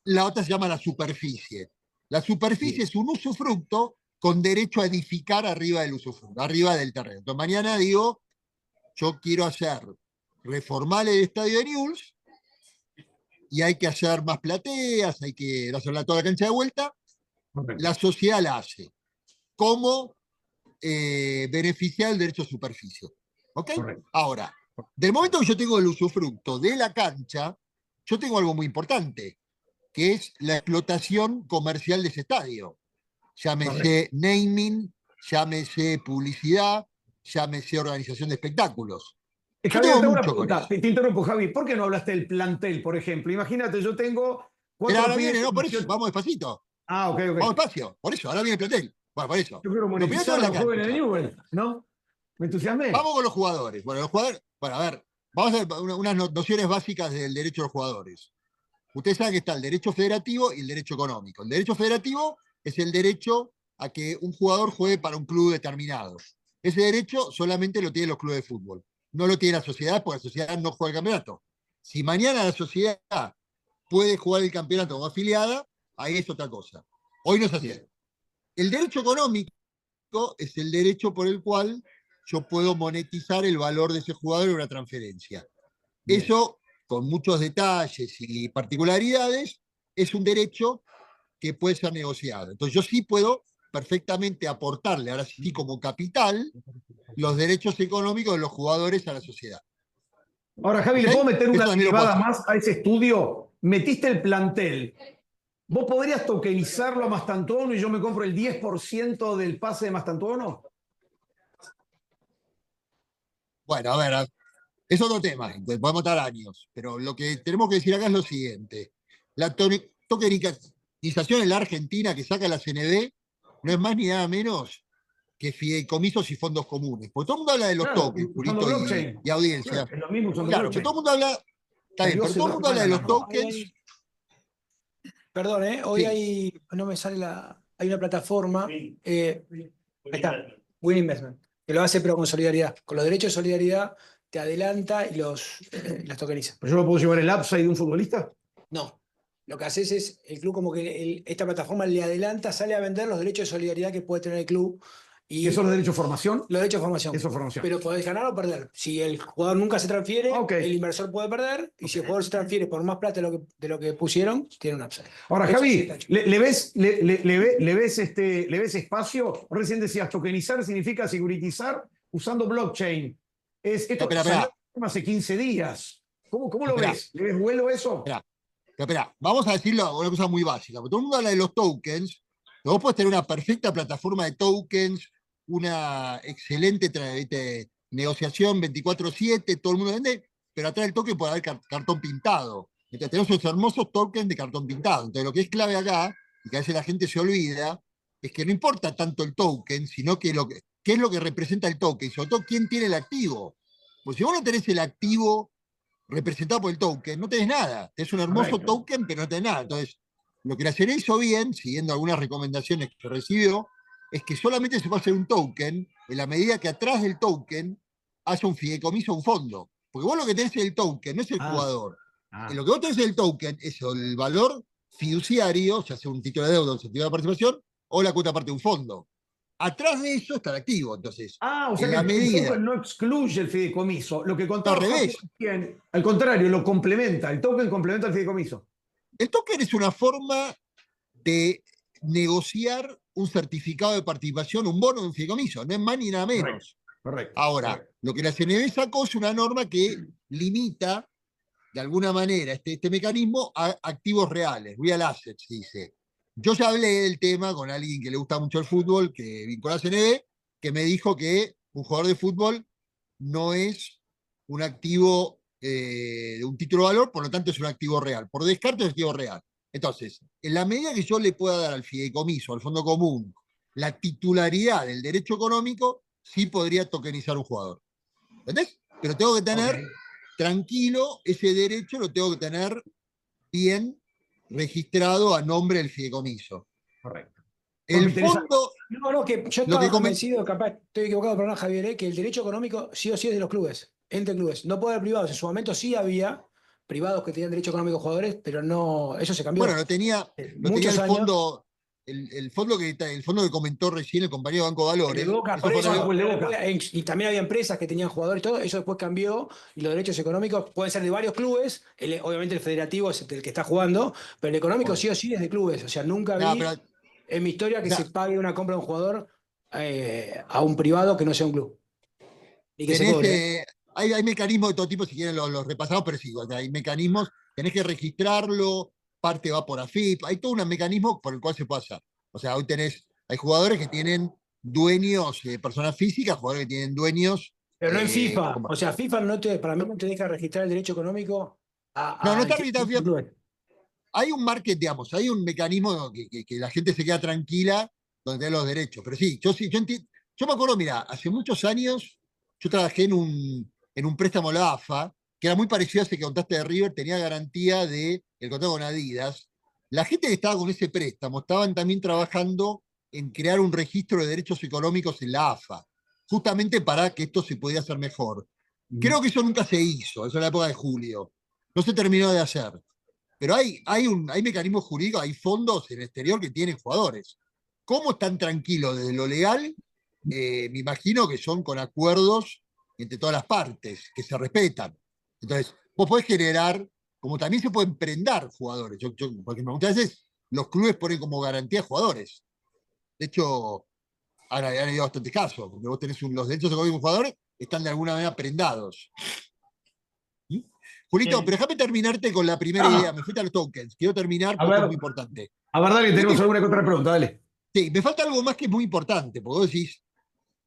Speaker 4: la otra se llama la superficie. La superficie es un usufructo con derecho a edificar arriba del usufructo, arriba del terreno. Entonces, mañana digo, yo quiero reformar el estadio de Newell's y hay que hacer más plateas, hay que hacer toda la cancha de vuelta.
Speaker 1: Correcto.
Speaker 4: La sociedad la hace. ¿Cómo beneficiar el derecho a superficie? ¿Ok?
Speaker 1: Correcto.
Speaker 4: Ahora, del momento que yo tengo el usufructo de la cancha, yo tengo algo muy importante, que es la explotación comercial de ese estadio. Llámese naming, llámese publicidad, llámese organización de espectáculos. Yo
Speaker 1: Javier,
Speaker 4: tengo
Speaker 1: tengo una
Speaker 4: mucho con
Speaker 1: pregunta.
Speaker 4: eso.
Speaker 1: Te interrumpo, Javi. ¿Por qué no hablaste del plantel, por ejemplo? Imagínate, yo tengo
Speaker 4: Pero
Speaker 1: 4
Speaker 4: ahora
Speaker 1: pibes
Speaker 4: viene,
Speaker 1: de
Speaker 4: no, por eso,
Speaker 1: 18.
Speaker 4: vamos despacito.
Speaker 1: Ah, ok, ok.
Speaker 4: Vamos despacio, por eso, ahora viene el plantel. Bueno, por eso.
Speaker 1: Yo quiero
Speaker 4: Lo primero
Speaker 1: monetizar
Speaker 4: es
Speaker 1: a
Speaker 4: la
Speaker 1: los jóvenes de
Speaker 4: cancha.
Speaker 1: Newell, ¿no? Me entusiasmé.
Speaker 4: Vamos con los jugadores. Bueno, los jugadores, bueno, a ver, vamos a ver unas nociones básicas del derecho de los jugadores. Ustedes saben que está el derecho federativo y el derecho económico. El derecho federativo es el derecho a que un jugador juegue para un club determinado. Ese derecho solamente lo tienen los clubes de fútbol. No lo tiene la sociedad porque la sociedad no juega el campeonato. Si mañana la sociedad puede jugar el campeonato como afiliada, ahí es otra cosa. Hoy no es así. El derecho económico es el derecho por el cual yo puedo monetizar el valor de ese jugador en una transferencia.
Speaker 1: Bien.
Speaker 4: Eso, con muchos detalles y particularidades, es un derecho que puede ser negociado. Entonces yo sí puedo perfectamente aportarle, ahora sí como capital, los derechos económicos de los jugadores a la sociedad.
Speaker 1: Ahora, Javi, ¿le
Speaker 4: ¿Ok?
Speaker 1: puedo meter
Speaker 4: Eso
Speaker 1: una
Speaker 4: también lo puedo
Speaker 1: derivada
Speaker 4: hacer.
Speaker 1: más a ese estudio? Metiste el plantel. ¿Vos podrías tokenizarlo a Mastantuono y yo me compro el 10% del pase de Mastantuono?
Speaker 4: Bueno, a ver, es otro tema, podemos estar años, pero lo que tenemos que decir acá es lo siguiente. La tokenización en la Argentina que saca la CNB no es más ni nada menos que fideicomisos y fondos comunes. Porque todo el mundo habla de los
Speaker 1: Claro,
Speaker 4: tokens,
Speaker 1: usando
Speaker 4: Purito
Speaker 1: blockchain.
Speaker 4: y audiencia.
Speaker 1: Es lo mismo usando
Speaker 4: Claro, pero
Speaker 1: blockchain.
Speaker 4: todo el mundo habla, está bien,
Speaker 1: Salió
Speaker 4: pero
Speaker 1: hace
Speaker 4: todo el
Speaker 1: 2
Speaker 4: mundo habla de
Speaker 1: semanas
Speaker 4: los
Speaker 1: nada más.
Speaker 4: tokens.
Speaker 5: Perdón, hoy
Speaker 4: Sí.
Speaker 5: no me sale hay una plataforma, ahí está, Win Investment, que lo hace pero con solidaridad. Con los derechos de solidaridad te adelanta y los tokeniza.
Speaker 1: ¿Pero yo me puedo llevar el upside de un futbolista?
Speaker 5: No, lo que haces es, el club como que esta plataforma le adelanta, sale a vender los derechos de solidaridad que puede tener el club. Y
Speaker 1: ¿Eso es los derechos de formación?
Speaker 5: los derechos de formación.
Speaker 1: Eso es formación.
Speaker 5: Pero podés ganar o perder. Si el jugador nunca se transfiere,
Speaker 1: Ok.
Speaker 5: el inversor puede perder. Y si el jugador se transfiere por más plata de lo que pusieron, tiene un upside.
Speaker 1: Ahora,
Speaker 5: Eso sí
Speaker 1: Javi,
Speaker 5: está hecho.
Speaker 1: ¿le ves espacio? Recién decías, tokenizar significa securitizar usando blockchain. Esto
Speaker 4: Espera,
Speaker 1: salió
Speaker 4: espera.
Speaker 1: hace 15 días. ¿Cómo lo
Speaker 4: Espera.
Speaker 1: ves? ¿Le ves vuelo eso?
Speaker 4: Espera, vamos a decirlo una cosa muy básica. Porque todo el mundo habla de los tokens. Vos podés tener una perfecta plataforma de tokens, una excelente negociación 24/7, todo el mundo vende, pero atrás del token puede haber cartón pintado. Entonces tenemos esos hermosos tokens de cartón pintado. Entonces lo que es clave acá, y que a veces la gente se olvida, es que no importa tanto el token, sino que qué es lo que representa el token, sobre todo quién tiene el activo. Pues si vos no tenés el activo representado por el token, no tenés nada. Tenés un hermoso
Speaker 1: Correcto.
Speaker 4: token, pero no tenés nada. Entonces, lo que la CNE hizo bien, siguiendo algunas recomendaciones que recibió, es que solamente se puede hacer un token en la medida que atrás del token haya un fideicomiso o un fondo. Porque vos lo que tenés es el token, no es el
Speaker 1: Ah.
Speaker 4: jugador.
Speaker 1: Ah,
Speaker 4: Lo que vos tenés es el token, es el valor fiduciario, ya sea un título de deuda o un sentido de participación, o la cuota parte de un fondo. Atrás de eso está el activo. Entonces,
Speaker 1: o sea
Speaker 4: en
Speaker 1: que
Speaker 4: la
Speaker 1: el
Speaker 4: medida.
Speaker 1: token no excluye el fideicomiso. Lo que
Speaker 4: Al
Speaker 1: contaba Jorge
Speaker 4: revés,
Speaker 1: recién, al contrario, lo complementa. El token complementa el fideicomiso.
Speaker 4: el token es una forma de negociar un certificado de participación, un bono de un fideicomiso, no es más ni nada menos.
Speaker 1: Correcto.
Speaker 4: Ahora,
Speaker 1: Correcto.
Speaker 4: lo que la CNB sacó es una norma que limita, de alguna manera, este mecanismo a activos reales, real assets, dice. Yo ya hablé del tema con alguien que le gusta mucho el fútbol, que vinculó a la CNB, que me dijo que un jugador de fútbol no es un activo de un título de valor, por lo tanto es un activo real. Por descarte es un activo real. Entonces, en la medida que yo le pueda dar al fideicomiso, al fondo común, la titularidad del derecho económico, sí podría tokenizar un jugador. ¿Entendés? Pero tengo que tener
Speaker 1: Ok.
Speaker 4: tranquilo ese derecho, lo tengo que tener bien registrado a nombre del fideicomiso.
Speaker 1: Correcto.
Speaker 4: El
Speaker 1: Me interesa.
Speaker 4: fondo,
Speaker 5: No, que yo
Speaker 4: lo que
Speaker 5: estaba convencido, capaz estoy equivocado, perdón, Javier, que el derecho económico sí o sí es de los clubes, entre clubes. No puede haber privados. En su momento sí había privados que tenían derecho económico a jugadores, pero no, eso se cambió.
Speaker 4: bueno, lo tenía
Speaker 5: Muchos
Speaker 4: el
Speaker 5: años.
Speaker 4: fondo, el fondo que comentó recién el compañero de Banco
Speaker 5: El de
Speaker 4: Valores.
Speaker 5: Boca,
Speaker 4: Eso
Speaker 5: por
Speaker 4: fue
Speaker 5: eso,
Speaker 1: fue el de
Speaker 5: pero
Speaker 1: Boca.
Speaker 5: y también había empresas que tenían jugadores y todo, eso después cambió y los derechos económicos pueden ser de varios clubes, obviamente el federativo es el que está jugando, pero el económico sí o sí es de clubes, o sea, nunca
Speaker 4: no,
Speaker 5: vi
Speaker 4: pero,
Speaker 5: en mi historia
Speaker 4: o
Speaker 5: que
Speaker 4: sea,
Speaker 5: se pague una compra de un jugador a un privado que no sea un club y que se
Speaker 4: tenés,
Speaker 5: cobre, ¿eh?
Speaker 4: hay mecanismos de todo tipo, si quieren los repasamos, pero sí, o sea, hay mecanismos, tenés que registrarlo, parte va por AFIP, hay todo un mecanismo por el cual se puede hacer. O sea, hoy hay jugadores que tienen dueños, personas físicas, jugadores que tienen dueños.
Speaker 5: Pero no en FIFA,
Speaker 4: Como-
Speaker 5: o sea, FIFA para mí no te deja registrar el derecho económico
Speaker 4: no, no
Speaker 5: al
Speaker 4: está registrado en FIFA.
Speaker 5: club.
Speaker 4: Hay un market, digamos, hay un mecanismo que la gente se queda tranquila donde hay los derechos. Pero sí, yo me acuerdo, mira, hace muchos años yo trabajé en un préstamo a la AFA, que era muy parecido a ese que contaste de River, tenía garantía de el contrato con Adidas. La gente que estaba con ese préstamo estaban también trabajando en crear un registro de derechos económicos en la AFA, justamente para que esto se pudiera hacer mejor. Creo que eso nunca se hizo, eso en la época de Julio. No se terminó de hacer. Pero hay mecanismos jurídicos, hay fondos en el exterior que tienen jugadores. ¿Cómo están tranquilos desde lo legal? Me imagino que son con acuerdos entre todas las partes, que se respetan. Entonces, vos podés generar, como también se pueden prendar jugadores. Porque muchas veces los clubes ponen como garantía jugadores. De hecho, han habido bastantes casos, porque vos tenés los derechos de un jugadores, están de alguna manera prendados. ¿Mm? Julito, pero déjame terminarte con la primera idea.
Speaker 1: Ah,
Speaker 4: Me faltan los tokens. Quiero terminar
Speaker 1: a
Speaker 4: porque esto es
Speaker 1: ver,
Speaker 4: muy importante.
Speaker 1: a ver, dale,
Speaker 4: Yo
Speaker 1: tenemos
Speaker 4: te-
Speaker 1: alguna que otra pregunta, dale.
Speaker 4: sí, me falta algo más que es muy importante, porque vos decís,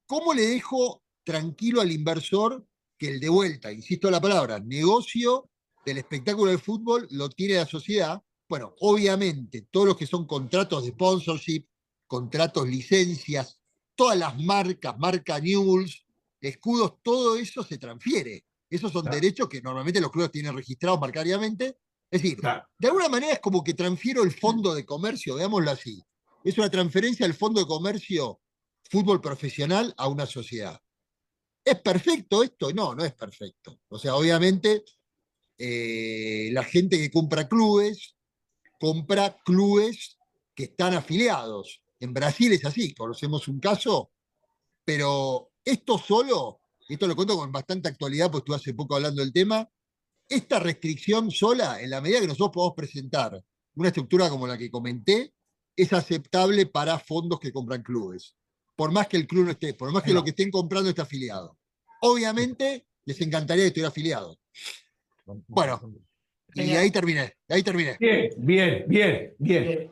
Speaker 4: ¿cómo le dejo tranquilo al inversor que el de vuelta, insisto en la palabra, negocio del espectáculo del fútbol lo tiene la sociedad? Bueno, obviamente, todos los que son contratos de sponsorship, contratos, licencias, todas las marcas, marca News, escudos, todo eso se transfiere. Esos son
Speaker 1: Claro,
Speaker 4: derechos que normalmente los clubes tienen registrados marcariamente. Es decir,
Speaker 1: claro.
Speaker 4: de alguna manera es como que transfiero el fondo de comercio, veámoslo así. Es una transferencia del fondo de comercio fútbol profesional a una sociedad. ¿Es perfecto esto? No, no es perfecto. O sea, obviamente la gente que compra clubes que están afiliados. En Brasil es así, conocemos un caso, pero esto solo, esto lo cuento con bastante actualidad, porque estuve hace poco hablando del tema, esta restricción sola, en la medida que nosotros podamos presentar una estructura como la que comenté, es aceptable para fondos que compran clubes. Por más que el club no esté, por más
Speaker 1: Ahí
Speaker 4: que lo
Speaker 1: va.
Speaker 4: que estén comprando esté afiliado. Obviamente, les encantaría que estuviera afiliado. Bueno, y ahí
Speaker 3: Genial.
Speaker 4: terminé, ahí terminé.
Speaker 1: Bien, bien, bien, bien.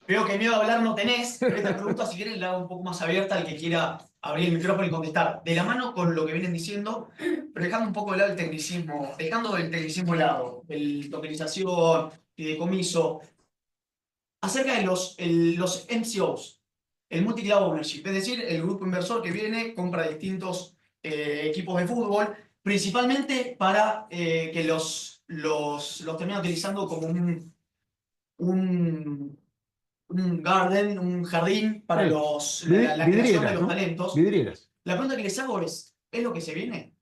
Speaker 3: Veo que miedo a hablar no tenés, pero esta pregunta, si quieren, la hago un poco más abierta al que quiera abrir el micrófono y contestar. De la mano con lo que vienen diciendo, pero dejando un poco de lado el tecnicismo, dejando el tecnicismo de lado, el tokenización, fideicomiso, acerca de los MCOs, el Multi-Club Ownership, es decir, el grupo inversor que viene, compra distintos equipos de fútbol, Principalmente para que los terminen utilizando como un, un garden, un jardín para
Speaker 1: Sí.
Speaker 3: la creación de
Speaker 1: Vidrieras,
Speaker 3: los
Speaker 1: ¿no?
Speaker 3: talentos.
Speaker 1: Vidrieras.
Speaker 3: La pregunta que les hago ¿es lo que se viene?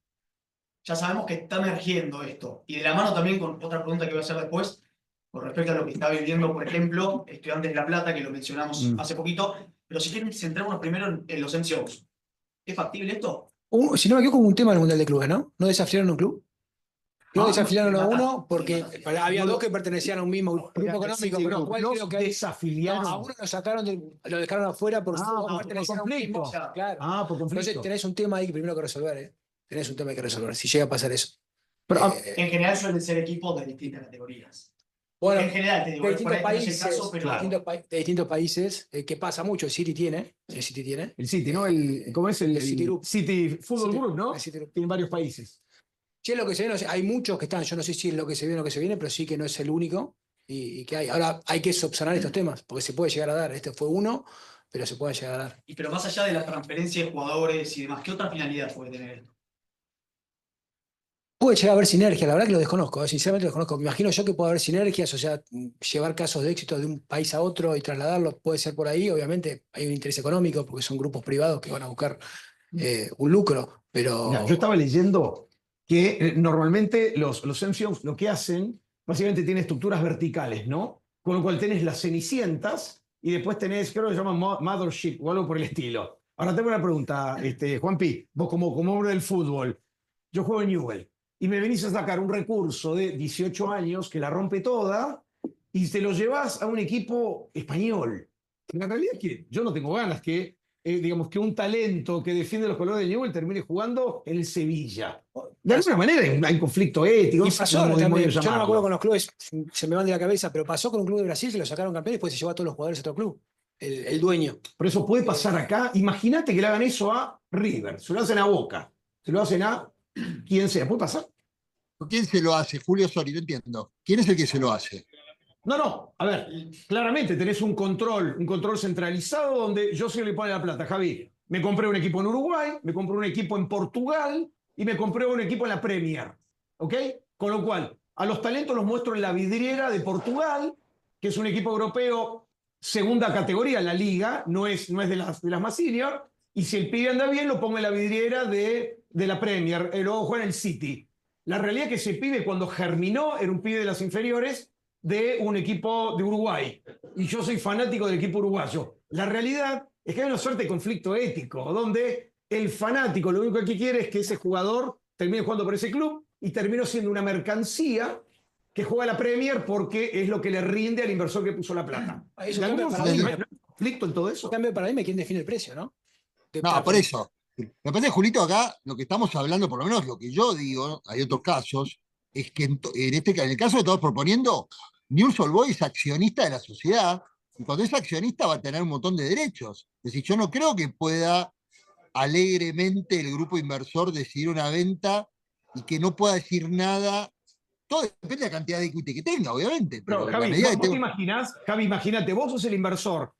Speaker 3: Ya sabemos que está emergiendo esto. Y de la mano también con otra pregunta que voy a hacer después, con respecto a lo que está viviendo, por ejemplo, Estudiantes de La Plata, que lo mencionamos hace poquito. Pero si quieren, centrémonos primero en los MCOs. ¿Es factible esto?
Speaker 5: Si no me equivoco, hubo un tema en el Mundial de Clubes, ¿no? ¿No desafiliaron un club? No
Speaker 3: Ah,
Speaker 5: desafiliaron
Speaker 3: me
Speaker 5: a
Speaker 3: mata,
Speaker 5: uno porque había dos que pertenecían a un mismo grupo económico, por lo cual creo que hay,
Speaker 1: desafiliaron.
Speaker 5: a uno lo sacaron, lo dejaron afuera porque
Speaker 1: por
Speaker 5: pertenecían a un mismo.
Speaker 1: conflicto.
Speaker 5: Claro.
Speaker 1: Por
Speaker 5: Entonces
Speaker 1: conflicto.
Speaker 5: tenés un tema ahí que primero que resolver, ¿eh? Tenés un tema que resolver, si llega a pasar eso.
Speaker 1: Pero,
Speaker 3: En general suelen ser equipos de distintas categorías.
Speaker 5: Bueno,
Speaker 3: En general, te digo,
Speaker 5: de
Speaker 3: por
Speaker 5: distintos
Speaker 3: ahí no es el
Speaker 5: países,
Speaker 3: caso, pero
Speaker 5: de distintos países, que pasa mucho, el City tiene,
Speaker 1: el City, ¿no? ¿Cómo es el
Speaker 5: City Group.
Speaker 1: City Football
Speaker 5: City-
Speaker 1: Group, ¿no?
Speaker 5: el City Group.
Speaker 1: Tiene varios países.
Speaker 5: Sí, es lo que se viene, hay muchos que están, yo no sé si es lo que se viene o lo que se viene, pero sí que no es el único y que hay. Ahora hay que subsanar estos temas, porque se puede llegar a dar. Este fue uno, pero se puede llegar a dar.
Speaker 3: pero más allá de la transferencia de jugadores y demás, ¿qué otra finalidad puede tener esto?
Speaker 5: Puede llegar a haber sinergia, la verdad que lo desconozco, sinceramente lo desconozco. Me imagino yo que puede haber sinergias, o sea, llevar casos de éxito de un país a otro y trasladarlos, puede ser por ahí. Obviamente hay un interés económico, porque son grupos privados que van a buscar un lucro, pero.
Speaker 1: Mira, yo estaba leyendo que normalmente los MCOs lo que hacen, básicamente tienen estructuras verticales, ¿no? Con lo cual tenés las cenicientas y después tenés, creo que se llama Mothership o algo por el estilo. Ahora tengo una pregunta, Juanpi, vos como hombre del fútbol, yo juego en Newell y me venís a sacar un recurso de 18 años que la rompe toda y te lo llevas a un equipo español. La realidad es que yo no tengo ganas que digamos, que un talento que defiende los colores de Newell termine jugando en el Sevilla. De alguna manera hay un conflicto ético.
Speaker 5: Y
Speaker 1: No sé
Speaker 5: pasó
Speaker 1: cómo
Speaker 5: también,
Speaker 1: demonios
Speaker 5: yo no me
Speaker 1: llamarlo.
Speaker 5: acuerdo con los clubes, se me van de la cabeza, pero pasó con un club de Brasil que lo sacaron campeón y después se llevó a todos los jugadores a otro club, el dueño.
Speaker 1: Por eso puede pasar acá. Imagínate que le hagan eso a River, se lo hacen a Boca, se lo hacen a quien sea. ¿Puede pasar?
Speaker 4: ¿Quién se lo hace? Julio Sori, no entiendo. ¿Quién es el que se lo hace?
Speaker 1: No. A ver, claramente tenés un control centralizado donde yo sí le pone la plata, Javi. Me compré un equipo en Uruguay, me compré un equipo en Portugal y me compré un equipo en la Premier. ¿Ok? Con lo cual, a los talentos los muestro en la vidriera de Portugal, que es un equipo europeo segunda categoría en la liga, no es de las más senior. Y si el pibe anda bien, lo pongo en la vidriera de la Premier. Luego juega en el City. La realidad es que ese pibe, cuando germinó, era un pibe de las inferiores de un equipo de Uruguay. Y yo soy fanático del equipo uruguayo. La realidad es que hay una suerte de conflicto ético, donde el fanático lo único que quiere es que ese jugador termine jugando por ese club y termine siendo una mercancía que juega la Premier porque es lo que le rinde al inversor que puso la plata.
Speaker 5: Ahí es un
Speaker 1: ¿De
Speaker 5: cambio
Speaker 1: algún
Speaker 5: de
Speaker 1: modo
Speaker 5: paradigma.
Speaker 1: no hay conflicto en todo eso?
Speaker 5: Un cambio de paradigma, ¿quién define el precio, no?
Speaker 4: No, por eso. Me parece, Julito, acá lo que estamos hablando, por lo menos lo que yo digo, hay otros casos, es que en el caso que estamos proponiendo, Newell's Old Boys es accionista de la sociedad, y cuando es accionista va a tener un montón de derechos. Es decir, yo no creo que pueda alegremente el grupo inversor decidir una venta y que no pueda decir nada. Todo depende de la cantidad de equity que tenga, obviamente. Pero
Speaker 1: Pero,
Speaker 4: en la
Speaker 1: Javi,
Speaker 4: medida que
Speaker 1: vos te
Speaker 4: tengo.
Speaker 1: imaginás, Javi, imagínate, vos sos el inversor,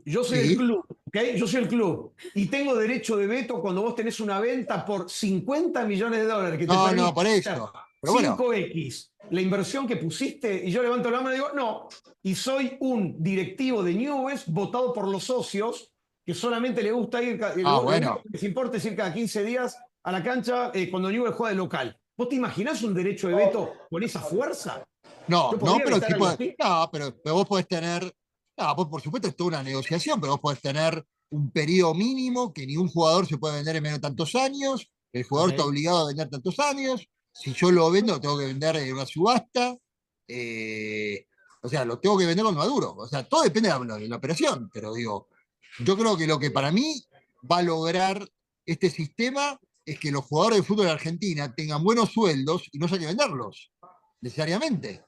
Speaker 1: yo soy el
Speaker 4: Sí.
Speaker 1: club, ¿ok? Yo soy el club y tengo derecho de veto cuando vos tenés una venta por 50 millones de dólares que te
Speaker 4: No,
Speaker 1: permite
Speaker 4: por eso. Pero bueno,
Speaker 1: 5X, la inversión que pusiste, y yo levanto la mano y digo, no, y soy un directivo de Newell's votado por los socios que solamente le gusta ir, lo
Speaker 4: bueno.
Speaker 1: único que les importa es ir cada 15 días a la cancha cuando Newell's juega de local. ¿Vos te imaginás un derecho de veto con esa fuerza?
Speaker 4: No,
Speaker 1: Yo podría
Speaker 4: pero
Speaker 1: vetar
Speaker 4: sí
Speaker 1: algo
Speaker 4: puede,
Speaker 1: así.
Speaker 4: no, pero vos podés tener, no, vos por supuesto es toda una negociación, pero vos podés tener un periodo mínimo que ningún jugador se puede vender en menos de tantos años, el jugador está
Speaker 1: Ok.
Speaker 4: obligado a vender tantos años, si yo lo vendo lo tengo que vender en una subasta, o sea, lo tengo que vender cuando maduro, o sea, todo depende de la operación, pero digo, yo creo que lo que para mí va a lograr este sistema es que los jugadores de fútbol de Argentina tengan buenos sueldos y no haya que venderlos, necesariamente,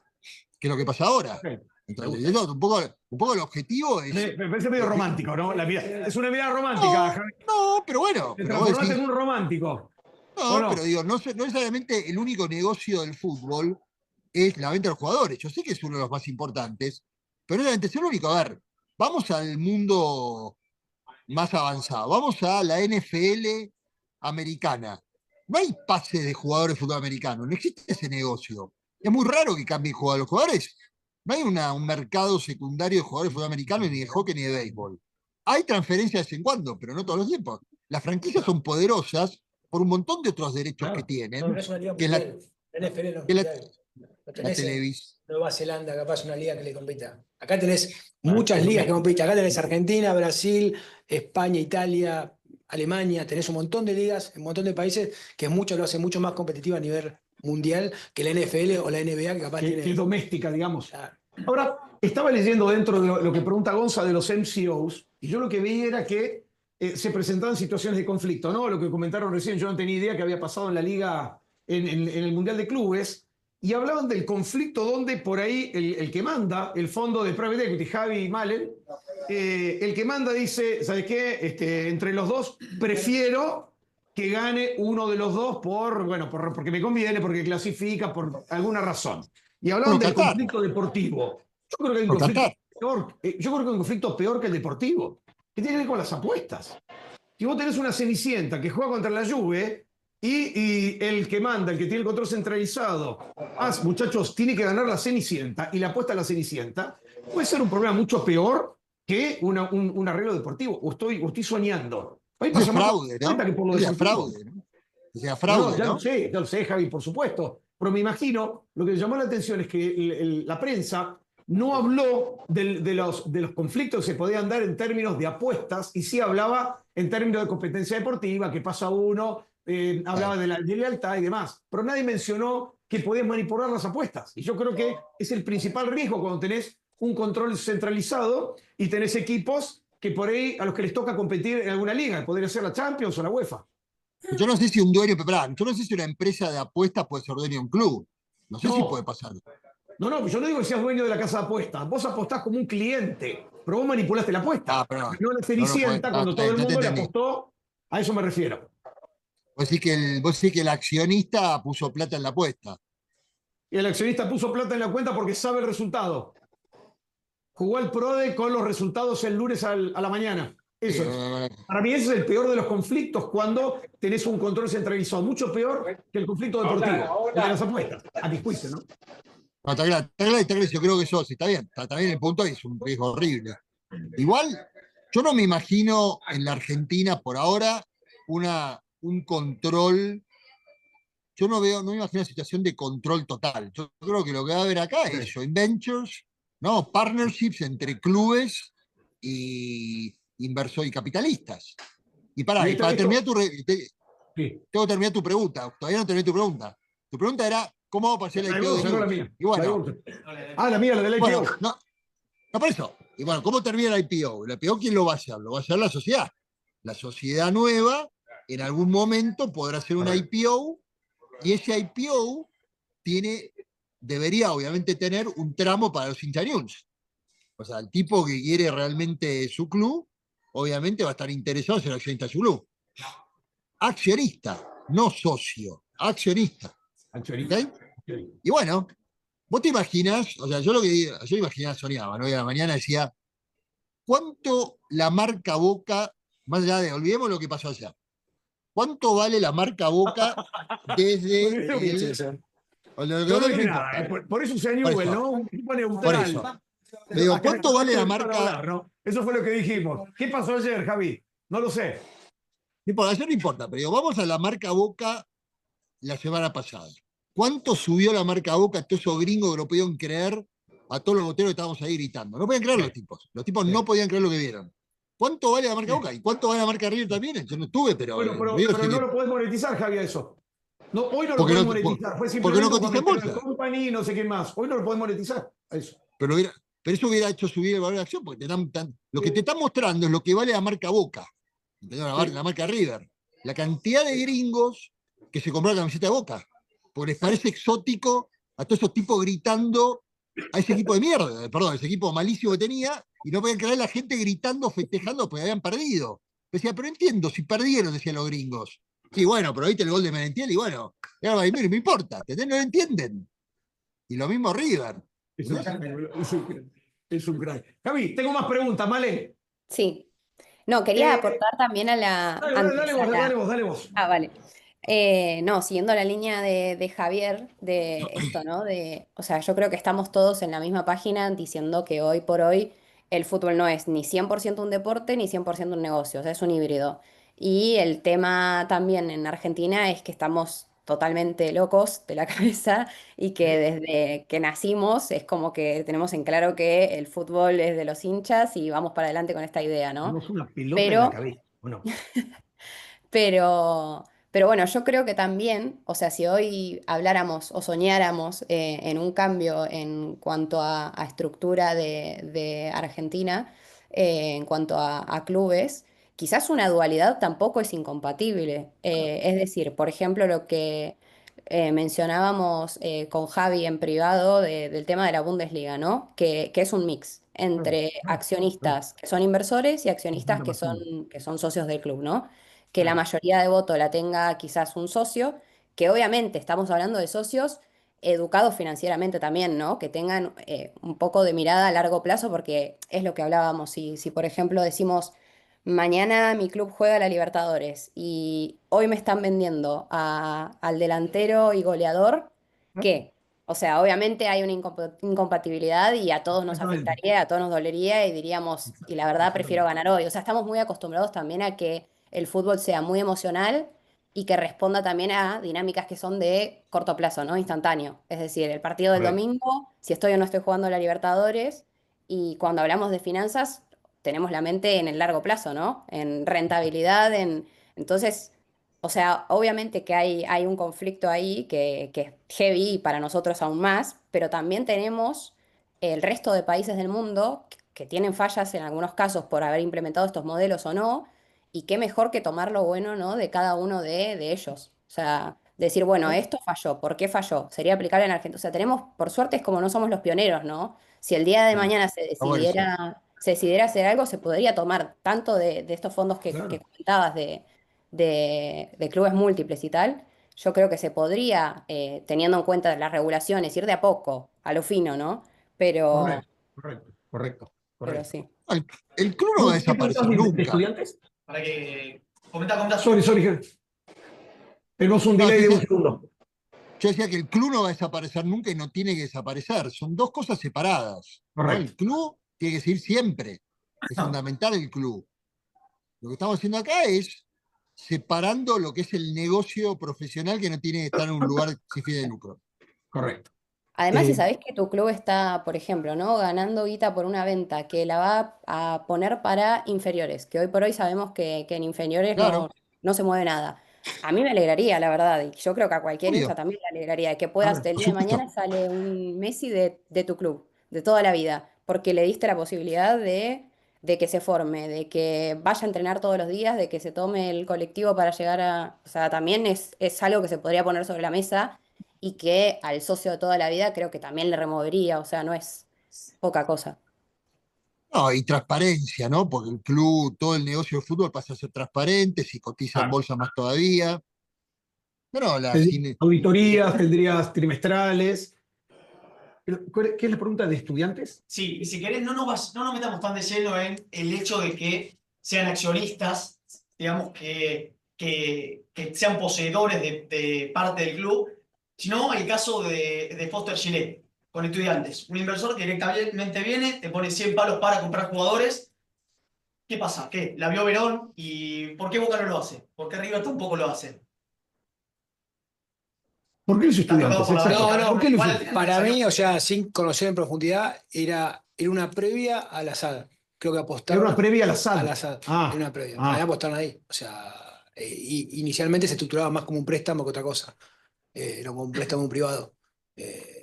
Speaker 4: que es lo que pasa ahora.
Speaker 1: Ok.
Speaker 4: Entonces, un poco el objetivo es.
Speaker 1: Me parece medio romántico, ¿no? Es una mirada romántica,
Speaker 4: No,
Speaker 1: Javi.
Speaker 4: pero bueno.
Speaker 1: Te
Speaker 4: Pero vos
Speaker 1: transformaste
Speaker 4: decís,
Speaker 1: en un romántico. ¿O
Speaker 4: no,
Speaker 1: no?
Speaker 4: pero digo, no necesariamente el único negocio del fútbol es la venta de los jugadores. Yo sé que es uno de los más importantes, pero no necesariamente es el único. A ver, vamos al mundo más avanzado. Vamos a la NFL americana. no hay pase de jugadores sudamericanos, no existe ese negocio. Es muy raro que cambien jugadores. Los jugadores, no hay un mercado secundario de jugadores sudamericanos ni de hockey ni de béisbol. Hay transferencias de vez en cuando, pero no todos los tiempos. Las franquicias son poderosas por un montón de otros derechos que tienen,
Speaker 5: No, no es una liga
Speaker 4: que la,
Speaker 5: mundial. La NFL no es
Speaker 4: que la,
Speaker 5: mundial. No
Speaker 4: la
Speaker 5: tenés en
Speaker 4: televisión.
Speaker 5: Nueva Zelanda, capaz una liga que le compita. Acá tenés muchas ligas que compiten. Acá tenés Argentina, Brasil, España, Italia, Alemania. Tenés un montón de ligas, un montón de países que lo hace mucho más competitiva a nivel mundial que la NFL o la NBA, que capaz
Speaker 1: Que
Speaker 5: tiene.
Speaker 1: es doméstica, digamos.
Speaker 5: Claro.
Speaker 1: Ahora, estaba leyendo dentro de lo que pregunta Gonza de los MCOs, y yo lo que vi era que se presentaban situaciones de conflicto, ¿no? Lo que comentaron recién, yo no tenía idea que había pasado en la liga, en el Mundial de Clubes, y hablaban del conflicto donde por ahí el que manda, el fondo de Private Equity, Javi Malen, el que manda dice, ¿sabes qué? Entre los dos prefiero que gane uno de los dos porque me conviene, porque clasifica, por alguna razón. Y hablaban
Speaker 4: Bueno,
Speaker 1: del
Speaker 4: Qatar.
Speaker 1: conflicto deportivo. Yo creo que hay un
Speaker 4: Bueno,
Speaker 1: conflicto
Speaker 4: Qatar.
Speaker 1: peor, yo creo que hay un conflicto peor que el deportivo, que tiene que ver con las apuestas. Si vos tenés una Cenicienta que juega contra la Juve y el que manda, el que tiene el control centralizado, muchachos, tiene que ganar la Cenicienta y la apuesta a la Cenicienta, puede ser un problema mucho peor que un arreglo deportivo. O estoy soñando. A mí me
Speaker 4: Eso es
Speaker 1: pasa más por
Speaker 4: fraude,
Speaker 1: la
Speaker 4: ¿no?
Speaker 1: cuenta que por lo
Speaker 4: Eso es
Speaker 1: deportivo.
Speaker 4: fraude, ¿no? O sea,
Speaker 1: No,
Speaker 4: fraude,
Speaker 1: ya
Speaker 4: ¿no?
Speaker 1: ya lo sé, Javi, por supuesto. Pero me imagino, lo que me llamó la atención es que la prensa no habló de los conflictos que se podían dar en términos de apuestas y sí hablaba en términos de competencia deportiva, que pasa uno, hablaba de lealtad y demás. Pero nadie mencionó que podías manipular las apuestas. Y yo creo que es el principal riesgo cuando tenés un control centralizado y tenés equipos que por ahí a los que les toca competir en alguna liga, podría ser la Champions o la UEFA.
Speaker 4: Yo no sé si un dueño, yo no sé si una empresa de apuestas puede ser dueño de un club. No sé si puede pasar.
Speaker 1: No, yo no digo que seas dueño de la casa de apuestas. Vos apostás como un cliente, pero vos manipulaste la apuesta.
Speaker 4: Pero
Speaker 1: No la Cenicienta, cuando todo el
Speaker 4: ya te
Speaker 1: mundo le
Speaker 4: entendí.
Speaker 1: apostó, a eso me refiero.
Speaker 4: Vos decís que el accionista puso plata en la apuesta.
Speaker 1: Y el accionista puso plata en la cuenta porque sabe el resultado. Jugó al PRODE con los resultados el lunes a la mañana. Eso es. Para mí ese es el peor de los conflictos cuando tenés un control centralizado. Mucho peor que el conflicto deportivo, el de las apuestas. A mi juicio, ¿no?
Speaker 4: No, está claro, yo creo que eso sí, está bien el punto y es un riesgo horrible. Igual, yo no me imagino en la Argentina por ahora un control. Yo no me imagino una situación de control total. Yo creo que lo que va a haber acá es joint ventures, ¿no? Partnerships entre clubes y inversores y capitalistas. Y para terminar tengo que terminar tu pregunta. Todavía no terminé tu pregunta. Tu pregunta era, ¿cómo va a aparecer la IPO de
Speaker 1: No, la
Speaker 4: News?
Speaker 1: mía.
Speaker 4: Y bueno,
Speaker 1: la mía, la del IPO.
Speaker 4: bueno, no por eso. Y bueno, ¿cómo termina la IPO? ¿La IPO quién lo va a hacer? Lo va a hacer la sociedad. La sociedad nueva, en algún momento, podrá hacer una IPO y ese IPO debería obviamente tener un tramo para los hincha news. O sea, el tipo que quiere realmente su club, obviamente va a estar interesado en ser accionista de su club. Accionista, no socio, accionista. ¿Okay? Y bueno, vos te imaginas, o sea, yo imaginaba, soñaba, ¿no? Y a la mañana decía, ¿cuánto la marca Boca, más allá de, olvidemos lo que pasó allá, ¿cuánto vale la marca Boca desde
Speaker 1: No dije nada, por eso se Newell, ¿no? Un tipo neutral.
Speaker 4: Por eso. Le digo, ¿cuánto vale la marca?
Speaker 1: Eso fue lo que dijimos. ¿Qué pasó ayer, Javi? No lo sé.
Speaker 4: Ayer no importa, pero digo, vamos a la marca Boca la semana pasada. ¿Cuánto subió la marca Boca a todos esos gringos que no podían creer, a todos los boteros que estábamos ahí gritando? No podían creer los tipos. Los tipos no podían creer lo que vieron. ¿Cuánto vale la marca Boca? ¿Y cuánto vale la marca River también? Yo no estuve, pero...
Speaker 1: Bueno, pero no lo podés monetizar, Javi, eso. No, hoy no lo podés monetizar. Fue simplemente
Speaker 4: porque no cotiza en bolsa.
Speaker 1: Company, no sé qué más. Hoy no lo podés monetizar. Eso.
Speaker 4: Pero eso hubiera hecho subir el valor de acción, porque lo que te están mostrando es lo que vale la marca Boca. La marca River. La cantidad de gringos que se compraron la camiseta de Boca. Porque les parece exótico a todos esos tipos gritando a ese equipo de mierda, perdón, ese equipo malísimo que tenía, y no podían creer la gente gritando, festejando porque habían perdido. Decía, pero entiendo, si perdieron, decían los gringos. Sí, bueno, pero viste el gol de Merentiel y bueno, no me importa, ¿entendés? No lo entienden. Y lo mismo River.
Speaker 1: Es un crack. Javi, tengo más preguntas, ¿vale?
Speaker 2: Sí. No, quería aportar también a la...
Speaker 1: Dale vos.
Speaker 2: Ah, vale. No, siguiendo la línea de Javier, de esto, ¿no? O sea, yo creo que estamos todos en la misma página diciendo que hoy por hoy el fútbol no es ni 100% un deporte ni 100% un negocio, o sea, es un híbrido. Y el tema también en Argentina es que estamos totalmente locos de la cabeza y que desde que nacimos es como que tenemos en claro que el fútbol es de los hinchas y vamos para adelante con esta idea, ¿no?
Speaker 1: Tenemos una pelota en la
Speaker 2: Pero
Speaker 1: cabeza. Bueno,
Speaker 2: pero bueno, yo creo que también, o sea, si hoy habláramos o soñáramos en un cambio en cuanto a estructura de Argentina, en cuanto a clubes, quizás una dualidad tampoco es incompatible. Es decir, por ejemplo, lo que mencionábamos con Javi en privado del tema de la Bundesliga, ¿no? Que es un mix entre accionistas que son inversores y accionistas
Speaker 1: completamente.
Speaker 2: que son socios del club, ¿no? Que la mayoría de voto la tenga quizás un socio, que obviamente estamos hablando de socios educados financieramente también, ¿no? Que tengan un poco de mirada a largo plazo, porque es lo que hablábamos. Si por ejemplo decimos, mañana mi club juega a la Libertadores y hoy me están vendiendo al delantero y goleador, ¿qué? O sea, obviamente hay una incompatibilidad y a todos nos
Speaker 1: Exactamente.
Speaker 2: afectaría, a todos nos dolería y diríamos, y la verdad prefiero ganar hoy. O sea, estamos muy acostumbrados también a que el fútbol sea muy emocional y que responda también a dinámicas que son de corto plazo, ¿no? Instantáneo. Es decir, el partido del
Speaker 1: Correcto.
Speaker 2: domingo, si estoy o no estoy jugando a la Libertadores, y cuando hablamos de finanzas, tenemos la mente en el largo plazo, ¿no? En rentabilidad, Entonces, o sea, obviamente que hay un conflicto ahí que es heavy y para nosotros aún más, pero también tenemos el resto de países del mundo que tienen fallas en algunos casos por haber implementado estos modelos o no, y qué mejor que tomar lo bueno, ¿no? De cada uno de ellos. O sea, decir, bueno, esto falló, ¿por qué falló? Sería aplicable en Argentina. O sea, tenemos, por suerte, es como no somos los pioneros, ¿no? Si el día de
Speaker 1: Claro.
Speaker 2: mañana
Speaker 4: Está bueno eso.
Speaker 2: se decidiera hacer algo, se podría tomar tanto de estos fondos que
Speaker 1: Claro.
Speaker 2: comentabas de clubes múltiples y tal. Yo creo que se podría, teniendo en cuenta las regulaciones, ir de a poco, a lo fino, ¿no? Pero,
Speaker 1: Correcto. Correcto. Correcto.
Speaker 2: pero
Speaker 1: Correcto.
Speaker 2: sí.
Speaker 4: El, el club no va a
Speaker 1: ¿Vos qué pensás
Speaker 4: desaparecer
Speaker 1: de
Speaker 4: nunca.
Speaker 1: estudiantes?
Speaker 3: Para que comenta.
Speaker 1: Sorry, sorry. Tenemos un
Speaker 4: No,
Speaker 1: delay de un segundo.
Speaker 4: yo decía que el club no va a desaparecer nunca y no tiene que desaparecer. Son dos cosas separadas, ¿no?
Speaker 1: Correcto.
Speaker 4: El club tiene que seguir siempre. Es
Speaker 1: No,
Speaker 4: fundamental el club. Lo que estamos haciendo acá es separando lo que es el negocio profesional que no tiene que estar en un lugar sin fin de lucro.
Speaker 1: correcto.
Speaker 2: Además, si
Speaker 1: Eh,
Speaker 2: sabés que tu club está, por ejemplo, ¿no? Ganando guita por una venta que la va a poner para inferiores, que hoy por hoy sabemos que en inferiores
Speaker 4: Claro,
Speaker 2: no se mueve nada. A mí me alegraría, la verdad, y yo creo que a cualquier hincha
Speaker 4: obvio,
Speaker 2: también le alegraría que
Speaker 1: a
Speaker 2: puedas,
Speaker 1: ver,
Speaker 2: el
Speaker 4: por
Speaker 2: día de
Speaker 4: supuesto.
Speaker 2: mañana sale un Messi de tu club, de toda la vida, porque le diste la posibilidad de que se forme, de que vaya a entrenar todos los días, de que se tome el colectivo para llegar a... O sea, también es algo que se podría poner sobre la mesa y que al socio de toda la vida creo que también le removería, o sea, no es poca cosa.
Speaker 4: No, y transparencia, ¿no? Porque el club, todo el negocio de fútbol pasa a ser transparente, si cotiza en
Speaker 1: claro.
Speaker 4: bolsa más todavía. Pero la
Speaker 1: Tendrías
Speaker 4: cine,
Speaker 1: auditorías, tendrías trimestrales. ¿Qué es la pregunta de estudiantes?
Speaker 3: Sí, y si querés, no nos metamos tan de lleno en el hecho de que sean accionistas, digamos, que sean poseedores de parte del club, sino el caso de Foster Gillette con estudiantes. Un inversor que directamente viene, te pone 100 palos para comprar jugadores. ¿Qué pasa? ¿Qué? La vio Verón y ¿por qué Boca no lo hace? ¿Por qué River tampoco lo hace?
Speaker 1: ¿Por qué los
Speaker 3: Está tocado
Speaker 1: estudiantes?
Speaker 3: por la
Speaker 1: Exacto.
Speaker 5: No,
Speaker 3: varita.
Speaker 1: ¿Por
Speaker 5: no,
Speaker 1: qué los
Speaker 3: ¿Cuál
Speaker 1: estudiantes?
Speaker 5: para
Speaker 3: salió?
Speaker 5: mí, o sea, sin conocer en profundidad, era una previa al asado. Creo que
Speaker 1: Era una
Speaker 5: apostaron
Speaker 1: previa al
Speaker 5: al
Speaker 1: SAD.
Speaker 5: asado. Era
Speaker 1: Ah,
Speaker 5: una previa. Para mí
Speaker 1: ah,
Speaker 5: apostaron ahí. O sea, inicialmente se estructuraba más como un préstamo que otra cosa. Era como un préstamo privado. Eh,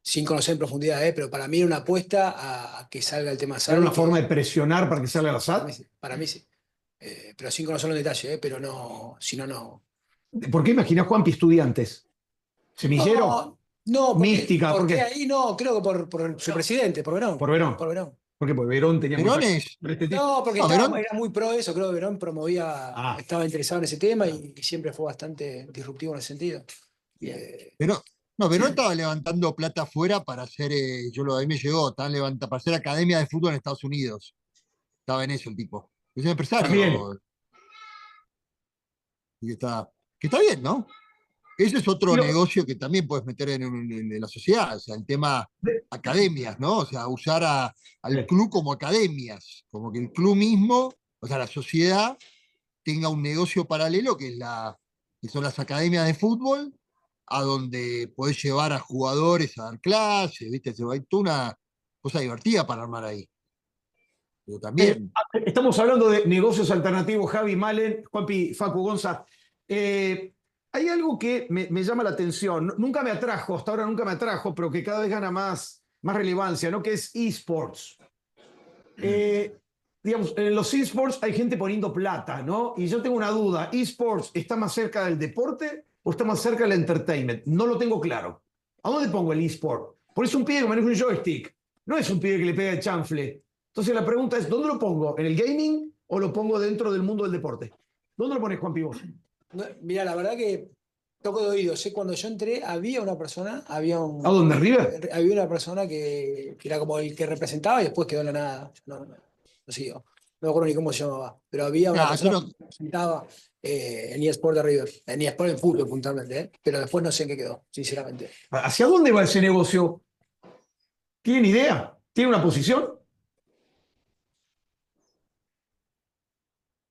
Speaker 5: sin conocer en profundidad, pero para mí era una apuesta a que salga el tema
Speaker 1: era
Speaker 5: asado y
Speaker 1: una forma
Speaker 5: que
Speaker 1: de presionar para que salga el
Speaker 5: para
Speaker 1: SAD.
Speaker 5: mí sí. Para mí sí. Pero sin conocer los detalles, pero no, si no, no.
Speaker 1: ¿Por qué imaginás Juanpi estudiantes? ¿Semillero?
Speaker 5: No, no,
Speaker 1: ¿Mística? ¿Por
Speaker 5: porque
Speaker 1: qué?
Speaker 5: ahí no, creo que por su presidente, por Verón.
Speaker 1: Por Verón.
Speaker 5: Por Verón.
Speaker 1: ¿Por qué? Porque Verón tenía
Speaker 4: Verón
Speaker 1: contacto
Speaker 4: es,
Speaker 1: con este tipo.
Speaker 5: No, porque
Speaker 4: no, Verón,
Speaker 5: era muy pro eso, creo que Verón promovía,
Speaker 1: Ah,
Speaker 5: estaba interesado en ese tema y siempre fue bastante disruptivo en ese sentido.
Speaker 1: bien.
Speaker 5: Eh,
Speaker 4: Verón, no, Verón estaba levantando plata afuera para hacer, ahí me llegó, para hacer academia de fútbol en Estados Unidos. Estaba en eso el tipo. Es un
Speaker 1: También.
Speaker 4: empresario. Y está. Que está bien, ¿no? Ese es otro
Speaker 1: Pero-
Speaker 4: negocio que también puedes meter en la sociedad, o sea, el tema academias, ¿no? O sea, usar al club como academias, como que el club mismo, o sea, la sociedad tenga un negocio paralelo que son las academias de fútbol, a donde podés llevar a jugadores a dar clases, ¿viste? Se va a ir toda una cosa divertida para armar ahí. Pero también,
Speaker 1: Estamos hablando de negocios alternativos, Javi Malen, Juanpi, Facu Gonza. Hay algo que me llama la atención, nunca me atrajo, hasta ahora nunca me atrajo, pero que cada vez gana más relevancia, ¿no? Que es esports. Digamos, en los esports hay gente poniendo plata, ¿no? Y yo tengo una duda, ¿esports está más cerca del deporte o está más cerca del entertainment? No lo tengo claro. ¿A dónde pongo el esport? Por eso un pibe que maneja un joystick, no es un pibe que le pega el chanfle. Entonces la pregunta es, ¿dónde lo pongo? ¿En el gaming o lo pongo dentro del mundo del deporte? ¿Dónde lo pones, Juan Pibos?
Speaker 5: No, mira, la verdad que toco de oído. Sé cuando yo entré había una persona,
Speaker 1: ¿A dónde, River?
Speaker 5: había una persona que era como el que representaba y después quedó en la nada. No sigo. No me acuerdo ni cómo se llamaba, pero había una
Speaker 4: ah, yo
Speaker 5: persona
Speaker 4: no-
Speaker 5: que representaba en eSport de River, en eSport en fútbol puntualmente, ¿eh? Pero después no sé en qué quedó, sinceramente.
Speaker 1: ¿Hacia dónde va ese negocio? ¿Tienen idea? ¿Tiene una posición?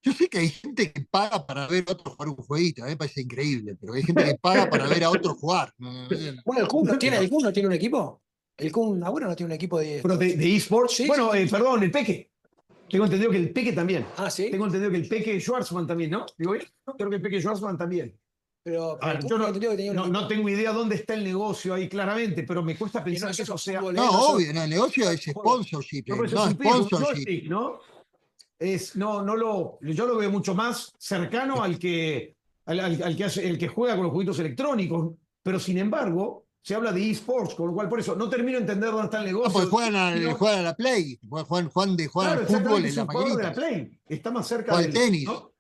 Speaker 4: yo sé que hay gente que paga para ver a otro jugar un jueguito, a mí me parece increíble, pero hay gente que paga para ver a otro jugar.
Speaker 5: Bueno, ¿el Kun no tiene un equipo? ¿El Kun Agüero no tiene un equipo de
Speaker 1: ¿Pero
Speaker 5: eSport?
Speaker 1: de esports?
Speaker 5: Sí,
Speaker 1: Bueno,
Speaker 5: sí.
Speaker 1: perdón, el Peque. Tengo entendido que el Peque también.
Speaker 5: Ah, sí.
Speaker 1: Tengo entendido que el Peque Schwarzman también, ¿no? Digo bien, creo que el Peque Schwarzman también.
Speaker 5: Pero
Speaker 1: A
Speaker 5: el
Speaker 1: ver,
Speaker 5: Kun
Speaker 1: yo
Speaker 5: tenía entendido que tenía un equipo.
Speaker 1: no tengo idea dónde está el negocio ahí claramente, pero me cuesta
Speaker 5: Que no
Speaker 1: pensar
Speaker 5: es
Speaker 1: que eso
Speaker 5: solo
Speaker 1: sea.
Speaker 5: fútbol,
Speaker 4: No,
Speaker 5: no solo
Speaker 4: obvio, no, el negocio es sponsorship,
Speaker 1: No, pero eso
Speaker 4: no
Speaker 1: es un pibe con un
Speaker 4: sponsorship.
Speaker 1: joystick, ¿no? Yo lo veo mucho más cercano al que hace, el que juega con los jueguitos electrónicos, pero sin embargo, se habla de esports, con lo cual por eso no termino de entender dónde está el
Speaker 4: No, porque
Speaker 1: negocio.
Speaker 4: juegan a la Play, juegan al
Speaker 1: Claro,
Speaker 4: fútbol
Speaker 1: exactamente,
Speaker 4: en
Speaker 1: es
Speaker 4: las
Speaker 1: un jugador de la
Speaker 4: maquinitas,
Speaker 1: Play, está más cerca
Speaker 4: juegan al
Speaker 1: del,
Speaker 4: tenis.
Speaker 1: ¿no?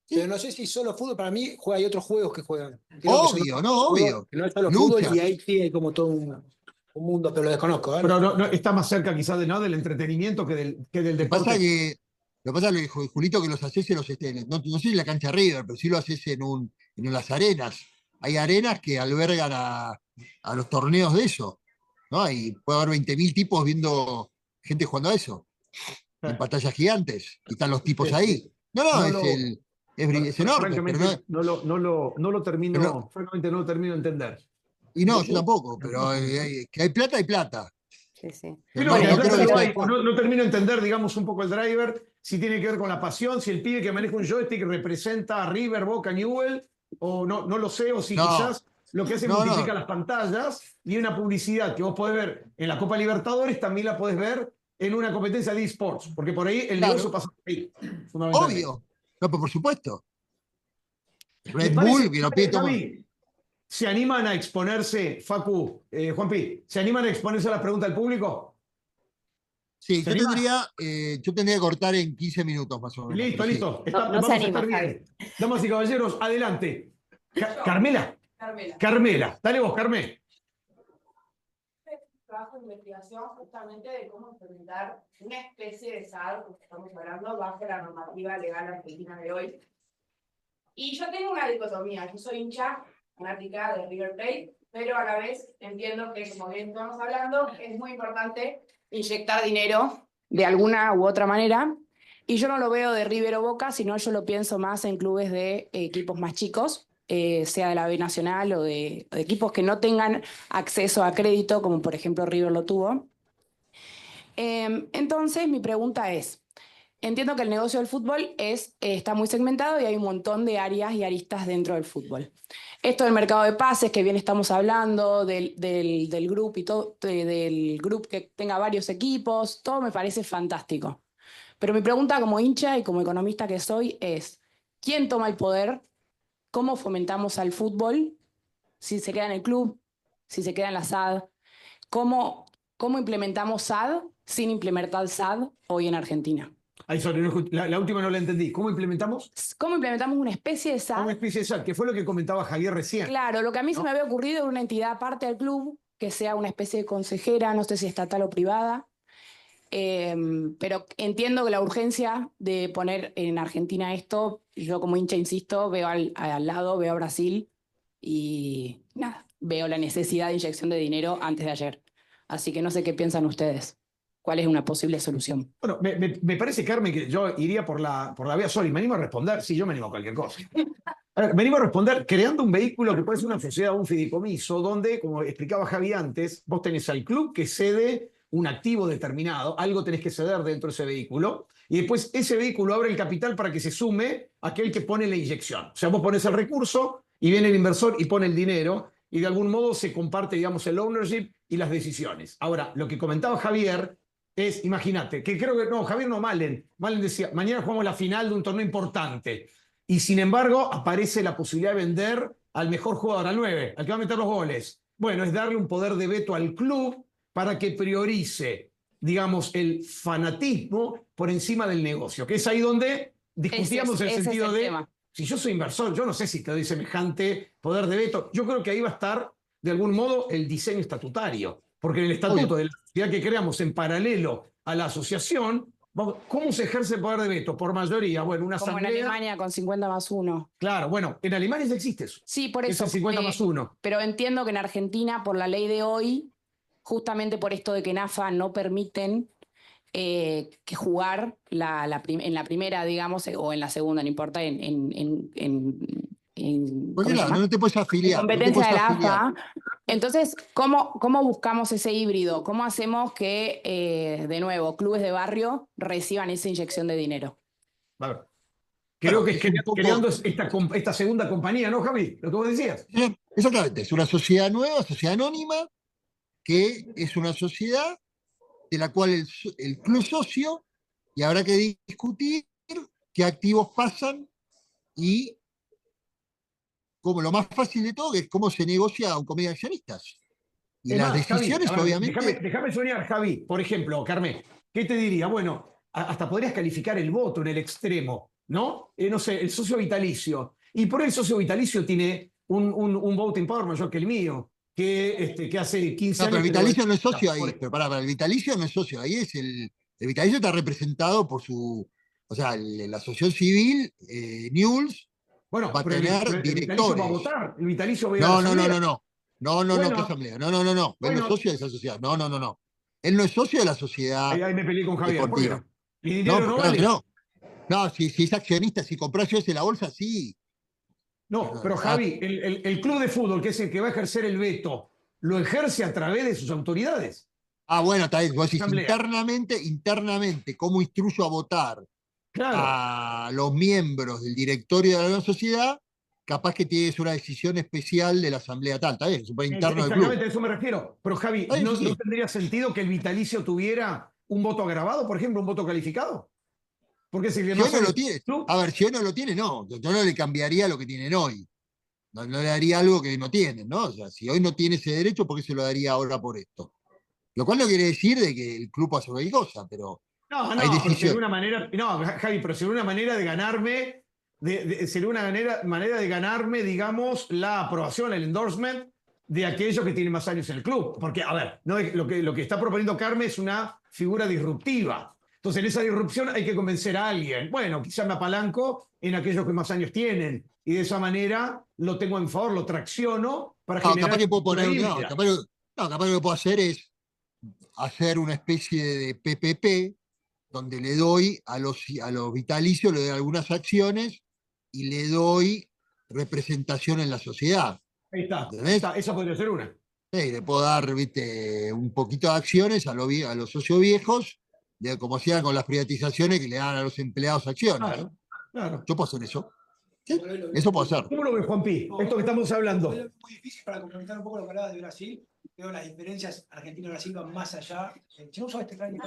Speaker 5: Pero no sé si solo fútbol, para mí hay otros juegos que juegan. Creo
Speaker 4: Obvio, no, obvio.
Speaker 5: que no es solo fútbol y
Speaker 4: Luchas.
Speaker 5: ahí sí hay como todo un mundo, pero lo desconozco, ¿eh?
Speaker 1: Pero está más cerca quizás de, ¿no? del entretenimiento que del
Speaker 4: Lo que pasa
Speaker 1: deporte.
Speaker 4: lo que pasa, Julito, que los haces en no sé si en la cancha River, pero sí lo haces en las arenas. Hay arenas que albergan a los torneos de eso, ¿no? Y puede haber 20.000 tipos viendo gente jugando a eso, en pantallas gigantes, y están los tipos ahí. No, no,
Speaker 1: No lo,
Speaker 4: es enorme, pero no,
Speaker 1: francamente,
Speaker 4: pero no-
Speaker 1: francamente no lo termino de entender.
Speaker 4: y no, yo tampoco, pero que hay plata, hay plata.
Speaker 2: Sí, sí.
Speaker 1: Sí,
Speaker 4: No,
Speaker 1: no, que
Speaker 2: Bueno,
Speaker 1: hay
Speaker 4: no creo
Speaker 1: plata
Speaker 4: que
Speaker 1: no
Speaker 4: sea
Speaker 1: hay.
Speaker 4: después.
Speaker 1: No termino de entender, digamos, un poco el driver, si tiene que ver con la pasión, si el pibe que maneja un joystick representa a River, Boca, Newell, o no lo sé, o si
Speaker 4: No,
Speaker 1: quizás lo que hace es
Speaker 4: no,
Speaker 1: multiplica
Speaker 4: no.
Speaker 1: las pantallas y una publicidad que vos podés ver en la Copa Libertadores, también la podés ver en una competencia de esports, porque por ahí el negocio
Speaker 4: Claro,
Speaker 1: pasa por ahí, fundamentalmente.
Speaker 4: obvio. No, pero por supuesto.
Speaker 1: ¿Les
Speaker 4: Red
Speaker 1: parece,
Speaker 4: Bull, que lo pide todo.
Speaker 1: Javi, se animan a exponerse, Facu, Juanpi, se animan a exponerse a las preguntas del público?
Speaker 4: Sí,
Speaker 1: ¿Se animan?
Speaker 4: yo tendría que cortar en 15 minutos más o menos,
Speaker 1: Listo,
Speaker 4: pero sí.
Speaker 1: listo.
Speaker 2: no se
Speaker 1: Vamos a
Speaker 2: anima,
Speaker 1: estar
Speaker 2: Javi.
Speaker 1: bien. Damas y caballeros, adelante. Carmela.
Speaker 8: Carmela.
Speaker 1: Carmela. Dale vos, Carmela.
Speaker 8: Trabajo de investigación justamente de cómo implementar una especie de SAD, como estamos hablando, bajo la normativa legal argentina de hoy. Y yo tengo una dicotomía, yo soy hincha fanática de River Plate, pero a la vez entiendo que, como bien estamos hablando, es muy importante inyectar dinero de alguna u otra manera. Y yo no lo veo de River o Boca, sino yo lo pienso más en clubes de equipos más chicos, sea de la B Nacional o de equipos que no tengan acceso a crédito, como por ejemplo River lo tuvo. Entonces, mi pregunta es, entiendo que el negocio del fútbol está muy segmentado y hay un montón de áreas y aristas dentro del fútbol. Esto del mercado de pases, que bien estamos hablando, del grupo y todo, del grupo que tenga varios equipos, todo me parece fantástico. Pero mi pregunta como hincha y como economista que soy es, ¿quién toma el poder? ¿Cómo fomentamos al fútbol? Si se queda en el club, si se queda en la SAD. ¿Cómo implementamos SAD sin implementar SAD hoy en Argentina?
Speaker 1: Ahí, sorry, la última no la entendí. ¿Cómo implementamos?
Speaker 2: ¿Cómo implementamos una especie de SAD?
Speaker 1: Una especie de SAT, que fue lo que comentaba Javier recién.
Speaker 2: Claro, lo que a mí se
Speaker 1: ¿no?
Speaker 2: me había ocurrido era una entidad aparte del club, que sea una especie de consejera, no sé si estatal o privada,
Speaker 8: Pero entiendo que la urgencia de poner en Argentina esto, yo como hincha insisto, veo al lado, veo a Brasil y nada, veo la necesidad de inyección de dinero antes de ayer. Así que no sé qué piensan ustedes. ¿Cuál es una posible solución?
Speaker 1: Bueno, me parece, Carmen, que yo iría por la vía sola y me animo a responder. Sí, yo me animo a cualquier cosa. A ver, me animo a responder creando un vehículo que puede ser una sociedad o un fideicomiso, donde, como explicaba Javi antes, vos tenés al club que cede un activo determinado, algo tenés que ceder dentro de ese vehículo, y después ese vehículo abre el capital para que se sume aquel que pone la inyección. O sea, vos pones el recurso y viene el inversor y pone el dinero, y de algún modo se comparte, digamos, el ownership y las decisiones. Ahora, lo que comentaba Javier es, imagínate, que creo que, no, Javier no, Malen decía, mañana jugamos la final de un torneo importante, y sin embargo aparece la posibilidad de vender al mejor jugador, al 9, al que va a meter los goles. Bueno, es darle un poder de veto al club para que priorice, digamos, el fanatismo por encima del negocio, que es ahí donde discutíamos en el
Speaker 8: Ese es
Speaker 1: sentido
Speaker 8: el
Speaker 1: de,
Speaker 8: tema.
Speaker 1: si yo soy inversor, yo no sé si te doy semejante poder de veto. Yo creo que ahí va a estar, de algún modo, el diseño estatutario, porque en el estatuto de la sociedad que creamos en paralelo a la asociación, ¿cómo se ejerce el poder de veto? Por mayoría, bueno, una
Speaker 8: Como en
Speaker 1: asamblea.
Speaker 8: Alemania con 50+1.
Speaker 1: Claro, bueno, en Alemania ya existe eso.
Speaker 8: Sí, por
Speaker 1: Es
Speaker 8: eso.
Speaker 1: el 50+1.
Speaker 8: Pero entiendo que en Argentina, por la ley de hoy, justamente por esto de que en AFA no permiten que jugar en la primera, digamos, o en la segunda, no importa,
Speaker 4: Porque
Speaker 8: ¿cómo se
Speaker 4: claro,
Speaker 8: llama?
Speaker 4: no te puedes
Speaker 8: En
Speaker 4: afiliar, no te
Speaker 8: competencia
Speaker 4: puedes
Speaker 8: de la
Speaker 4: afiliar.
Speaker 8: AFA. Entonces, ¿cómo buscamos ese híbrido? ¿Cómo hacemos que, de nuevo, clubes de barrio reciban esa inyección de dinero?
Speaker 1: A ver, creo que es
Speaker 4: es un
Speaker 1: creando
Speaker 4: poco,
Speaker 1: esta segunda compañía, ¿no, Javi? Lo que vos decías.
Speaker 4: exactamente, es una sociedad nueva, sociedad anónima, que es una sociedad de la cual el club socio, y habrá que discutir qué activos pasan y como lo más fácil de todo, que es cómo se negocia un comité de accionistas. Y
Speaker 1: Es
Speaker 4: las
Speaker 1: más, Javi,
Speaker 4: decisiones,
Speaker 1: a ver,
Speaker 4: obviamente,
Speaker 1: déjame soñar, Javi. Por ejemplo, Carmen, ¿qué te diría? Bueno, hasta podrías calificar el voto en el extremo, ¿no? No sé, el socio vitalicio. Y por el socio vitalicio tiene un voting power mayor que el mío, que hace 15
Speaker 4: no, pero
Speaker 1: años
Speaker 4: el
Speaker 1: que
Speaker 4: vitalicio no es
Speaker 1: no,
Speaker 4: socio ahí, pero para, el vitalicio no es socio ahí, el vitalicio está representado por o sea, la asociación civil, News, va
Speaker 1: Bueno,
Speaker 4: a
Speaker 1: pero
Speaker 4: tener
Speaker 1: el vitalicio va a
Speaker 4: directores.
Speaker 1: votar, el vitalicio va a ir a la
Speaker 4: No, no, no,
Speaker 1: asamblea.
Speaker 4: no, no. No, no, no, ¿qué
Speaker 1: Bueno,
Speaker 4: asamblea? No, no, no, no. Él no es
Speaker 1: bueno,
Speaker 4: socio de esa sociedad. No, no, no, no. Él no es socio de la sociedad
Speaker 1: ahí me peleé con Javier, ¿por qué
Speaker 4: deportiva.
Speaker 1: no? Mi
Speaker 4: No,
Speaker 1: dinero
Speaker 4: pues
Speaker 1: no
Speaker 4: claro que
Speaker 1: vale.
Speaker 4: no. No, si es accionista, si compras yo en la bolsa, sí.
Speaker 1: No, pero Javi, el club de fútbol, que es el que va a ejercer el veto, lo ejerce a través de sus autoridades.
Speaker 4: Ah, bueno, está bien. Vos decís
Speaker 1: Asamblea.
Speaker 4: internamente, ¿cómo instruyo a votar
Speaker 1: Claro.
Speaker 4: a los miembros del directorio de la nueva sociedad? Capaz que tienes una decisión especial de la asamblea tal, está bien, es súper interno del club.
Speaker 1: Exactamente a eso me refiero. Pero Javi,
Speaker 4: Está bien,
Speaker 1: ¿no
Speaker 4: sí.
Speaker 1: tendría sentido que el vitalicio tuviera un voto agravado, por ejemplo, un voto calificado? Porque si el que
Speaker 4: Si hoy
Speaker 1: más
Speaker 4: no
Speaker 1: años
Speaker 4: lo
Speaker 1: tiene
Speaker 4: tiene,
Speaker 1: el club,
Speaker 4: a ver, si hoy no lo tiene, no. Yo no le cambiaría lo que tienen hoy. No, no le daría algo que no tienen, ¿no? O sea, si hoy no tiene ese derecho, ¿por qué se lo daría ahora por esto? Lo cual no quiere decir de que el club hace cualquier cosa, pero hay
Speaker 1: pero sería
Speaker 4: decisiones.
Speaker 1: una manera, no, Javi, pero sería una manera de ganarme, sería una manera de ganarme, digamos, la aprobación, el endorsement de aquellos que tienen más años en el club. Porque, a ver, no, lo que está proponiendo Carmen es una figura disruptiva. Entonces, en esa disrupción hay que convencer a alguien. Bueno, quizá me apalanco en aquellos que más años tienen. Y de esa manera lo tengo en favor, lo tracciono para
Speaker 4: No,
Speaker 1: generar
Speaker 4: capaz que puedo
Speaker 1: una
Speaker 4: poner,
Speaker 1: híbrida.
Speaker 4: capaz que lo que puedo hacer es hacer una especie de PPP donde le doy a los vitalicios, le doy algunas acciones y le doy representación en la sociedad.
Speaker 1: Ahí
Speaker 4: ¿Entendés?
Speaker 1: está, esa podría ser una.
Speaker 4: Sí, le puedo dar, viste, un poquito de acciones a los socios viejos, como hacían con las privatizaciones que le dan a los empleados acciones.
Speaker 1: Claro, claro.
Speaker 4: Yo puedo hacer eso. Sí, eso puedo hacer.
Speaker 1: ¿Cómo lo ves, Juanpi? Esto que estamos hablando.
Speaker 5: Es muy difícil para complementar un poco lo que hablabas de Brasil. Veo las diferencias Argentina-Brasil van más allá. Si no usaba este slide,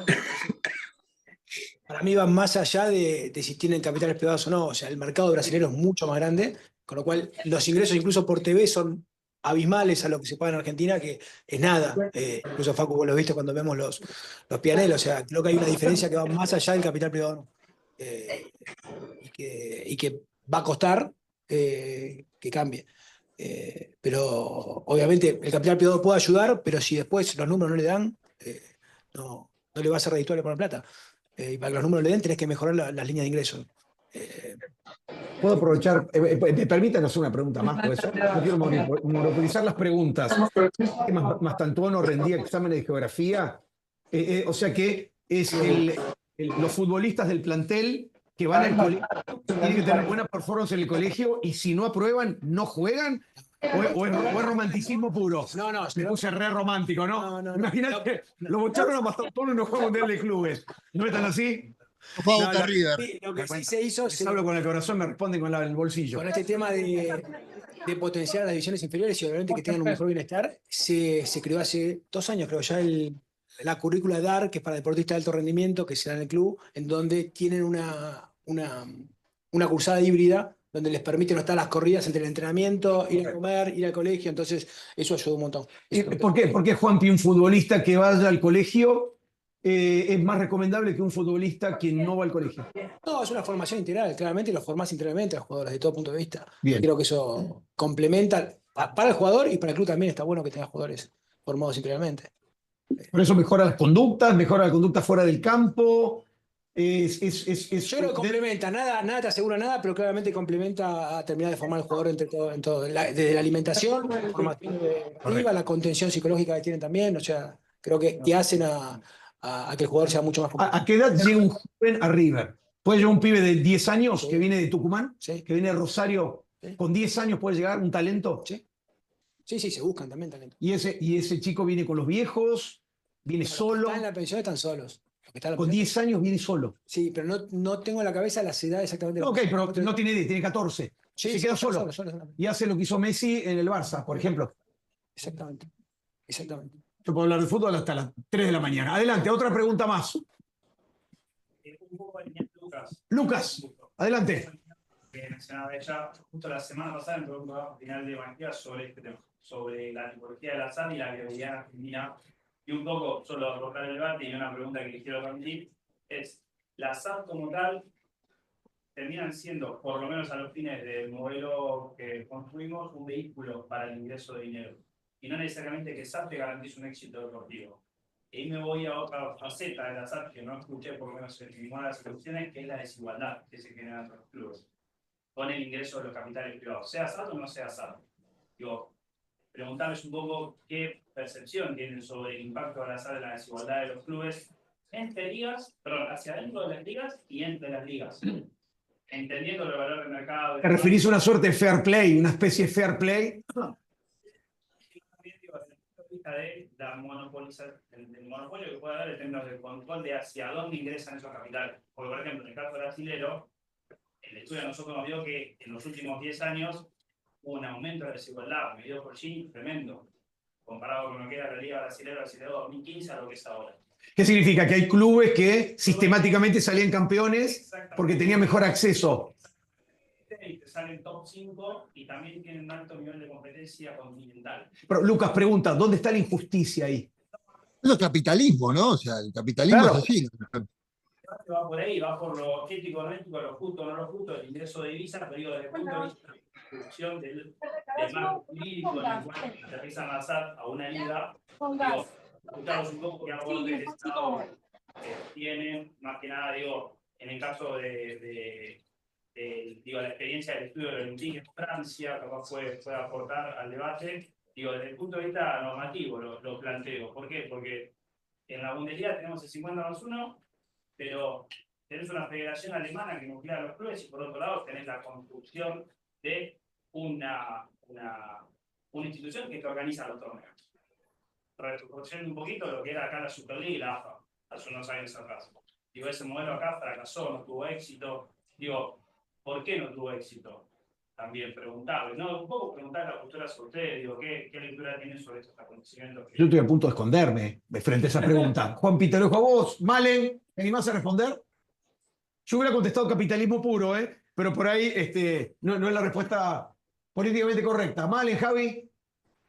Speaker 5: para mí van más allá de si tienen capitales privados o no. O sea, el mercado brasileño es mucho más grande, con lo cual los ingresos incluso por TV son abismales a lo que se paga en Argentina, que es nada. Incluso Facu, vos lo viste cuando vemos los Pianel. O sea, creo que hay una diferencia que va más allá del capital privado. Y que va a costar que cambie. Pero obviamente el capital privado puede ayudar, pero si después los números no le dan, no le va a ser redituable poner plata. Y para que los números le den, tenés que mejorar las líneas de ingresos.
Speaker 1: Puedo aprovechar, me permiten hacer una pregunta más, por eso no quiero monopolizar las preguntas. Mastantuono rendía exámenes de geografía, o sea que es los futbolistas del plantel que van al colegio, tienen que tener buena performance en el colegio y si no aprueban, no juegan. O es romanticismo puro.
Speaker 5: No, no,
Speaker 1: Me puse re romántico, ¿no?
Speaker 5: No, no, no.
Speaker 1: Imagínate, lo bocharon a Mastantuono y no juega mundial de clubes. ¿No es tan así?
Speaker 4: Fue a
Speaker 5: No,
Speaker 4: Boca River.
Speaker 5: lo que sí se hizo,
Speaker 1: Les hablo con el corazón, me responden con el bolsillo.
Speaker 5: con este tema de potenciar las divisiones inferiores y obviamente que tengan un mejor bienestar, se creó hace 2 años, creo ya, la currícula DAR, que es para deportistas de alto rendimiento, que se da en el club, en donde tienen una cursada híbrida, donde les permite no estar las corridas entre el entrenamiento, ir a comer, ir al colegio, entonces eso ayuda un montón.
Speaker 1: ¿Por qué? Porque Juanpi, un futbolista que vaya al colegio es más recomendable que un futbolista que no va al colegio.
Speaker 5: No, es una formación integral, claramente lo formás integralmente a los jugadores, de todo punto de vista.
Speaker 1: Bien.
Speaker 5: Creo que eso complementa para el jugador y para el club también está bueno que tenga jugadores formados integralmente.
Speaker 1: Por eso mejora las conductas fuera del campo.
Speaker 5: Yo creo que complementa, nada te asegura nada, pero claramente complementa a terminar de formar al jugador en todo. Desde la alimentación, la formación deportiva, la contención psicológica que tienen también, o sea, creo que hacen a que el jugador sea mucho más
Speaker 1: ¿A qué edad llega un joven a River? ¿Puede llegar un pibe de 10 años
Speaker 5: Sí.
Speaker 1: que viene de Tucumán?
Speaker 5: Sí.
Speaker 1: ¿Que viene de Rosario?
Speaker 5: Sí.
Speaker 1: ¿Con 10 años puede llegar un talento?
Speaker 5: Sí. Sí, se buscan también talento.
Speaker 1: Y ese chico viene con los viejos, viene
Speaker 5: Los que
Speaker 1: solo.
Speaker 5: están en la pensión están solos. Los que están en la
Speaker 1: Con
Speaker 5: pensión-
Speaker 1: 10 años viene solo.
Speaker 5: Sí, pero no tengo en la cabeza las edades exactamente.
Speaker 1: Ok, pero no tiene 10, tiene 14.
Speaker 5: Sí,
Speaker 1: Se
Speaker 5: sí,
Speaker 1: queda
Speaker 5: están
Speaker 1: solo.
Speaker 5: solos.
Speaker 1: Y hace lo que hizo Messi en el Barça, por ejemplo.
Speaker 5: Exactamente.
Speaker 1: Yo puedo hablar de fútbol hasta las 3 de la mañana. Adelante, otra pregunta más.
Speaker 9: Un poco en Lucas.
Speaker 1: Lucas, adelante.
Speaker 9: Que mencionaba ella justo la semana pasada en un programa final de Banquea sobre este tema, sobre la tipología de la SAD y la viabilidad argentina. Y un poco, solo arrojar el debate y una pregunta que les quiero transmitir, es, ¿la SAD como tal terminan siendo, por lo menos a los fines del modelo que construimos, un vehículo para el ingreso de dinero? Y no necesariamente que SAD te garantice un éxito deportivo. Y ahí me voy a otra faceta de la SAD que no escuché por lo menos en ninguna de las soluciones, que es la desigualdad que se genera entre los clubes con el ingreso de los capitales privados, sea SAD o no sea SAD. Digo, preguntarles un poco qué percepción tienen sobre el impacto de la SAD en la desigualdad de los clubes entre ligas, perdón, hacia adentro de las ligas y entre las ligas. Entendiendo el valor del mercado.
Speaker 1: ¿Te referís a una suerte de fair play, una especie de fair play?
Speaker 9: De la del monopolio que puede haber en términos de control de hacia dónde ingresan esos capitales. Porque, por ejemplo, en el caso brasilero, el estudio a nosotros nos vio que en los últimos 10 años hubo un aumento de desigualdad, medido por Gini, tremendo, comparado con lo que era la Liga Brasilera 2015 a lo que es ahora.
Speaker 1: ¿Qué significa? Que hay clubes que sistemáticamente salían campeones porque tenían mejor acceso.
Speaker 9: Y te salen top 5 y también tienen un alto nivel de competencia continental.
Speaker 1: Pero Lucas pregunta, ¿dónde está la injusticia ahí?
Speaker 4: Eso es capitalismo, ¿no? O sea, el capitalismo
Speaker 1: Claro.
Speaker 4: es así.
Speaker 9: Va por ahí, va por lo ético, no ético, lo justo, no lo justo, el ingreso de divisas, pero digo, desde el punto de vista de la distribución del marco jurídico en el cual se empieza a lanzar a una liga, digo, escuchamos un poco qué aporte el Estado tiene, más que nada, digo, en el caso de la experiencia del estudio del Olympique en Francia, capaz puede aportar al debate, digo, desde el punto de vista normativo lo planteo. ¿Por qué? Porque en la Bundesliga tenemos el 50+1, pero tenés una federación alemana que nuclea a los clubes y por otro lado tenés la construcción de una institución que te organiza los torneos. Retrotrayendo un poquito lo que era acá la Superliga y la AFA, hace unos años atrás. Digo, ese modelo acá fracasó, no tuvo éxito. Digo, ¿por qué no tuvo éxito? También preguntarle, ¿no? Un poco preguntar la postura sobre ustedes, digo, ¿qué lectura tienen sobre estos acontecimientos?
Speaker 1: Yo estoy a punto de esconderme frente a esa pregunta. Juan Peter, ojo a vos. Malen, ¿te animás a responder? Yo hubiera contestado capitalismo puro, pero por ahí no es la respuesta políticamente correcta. Malen, Javi.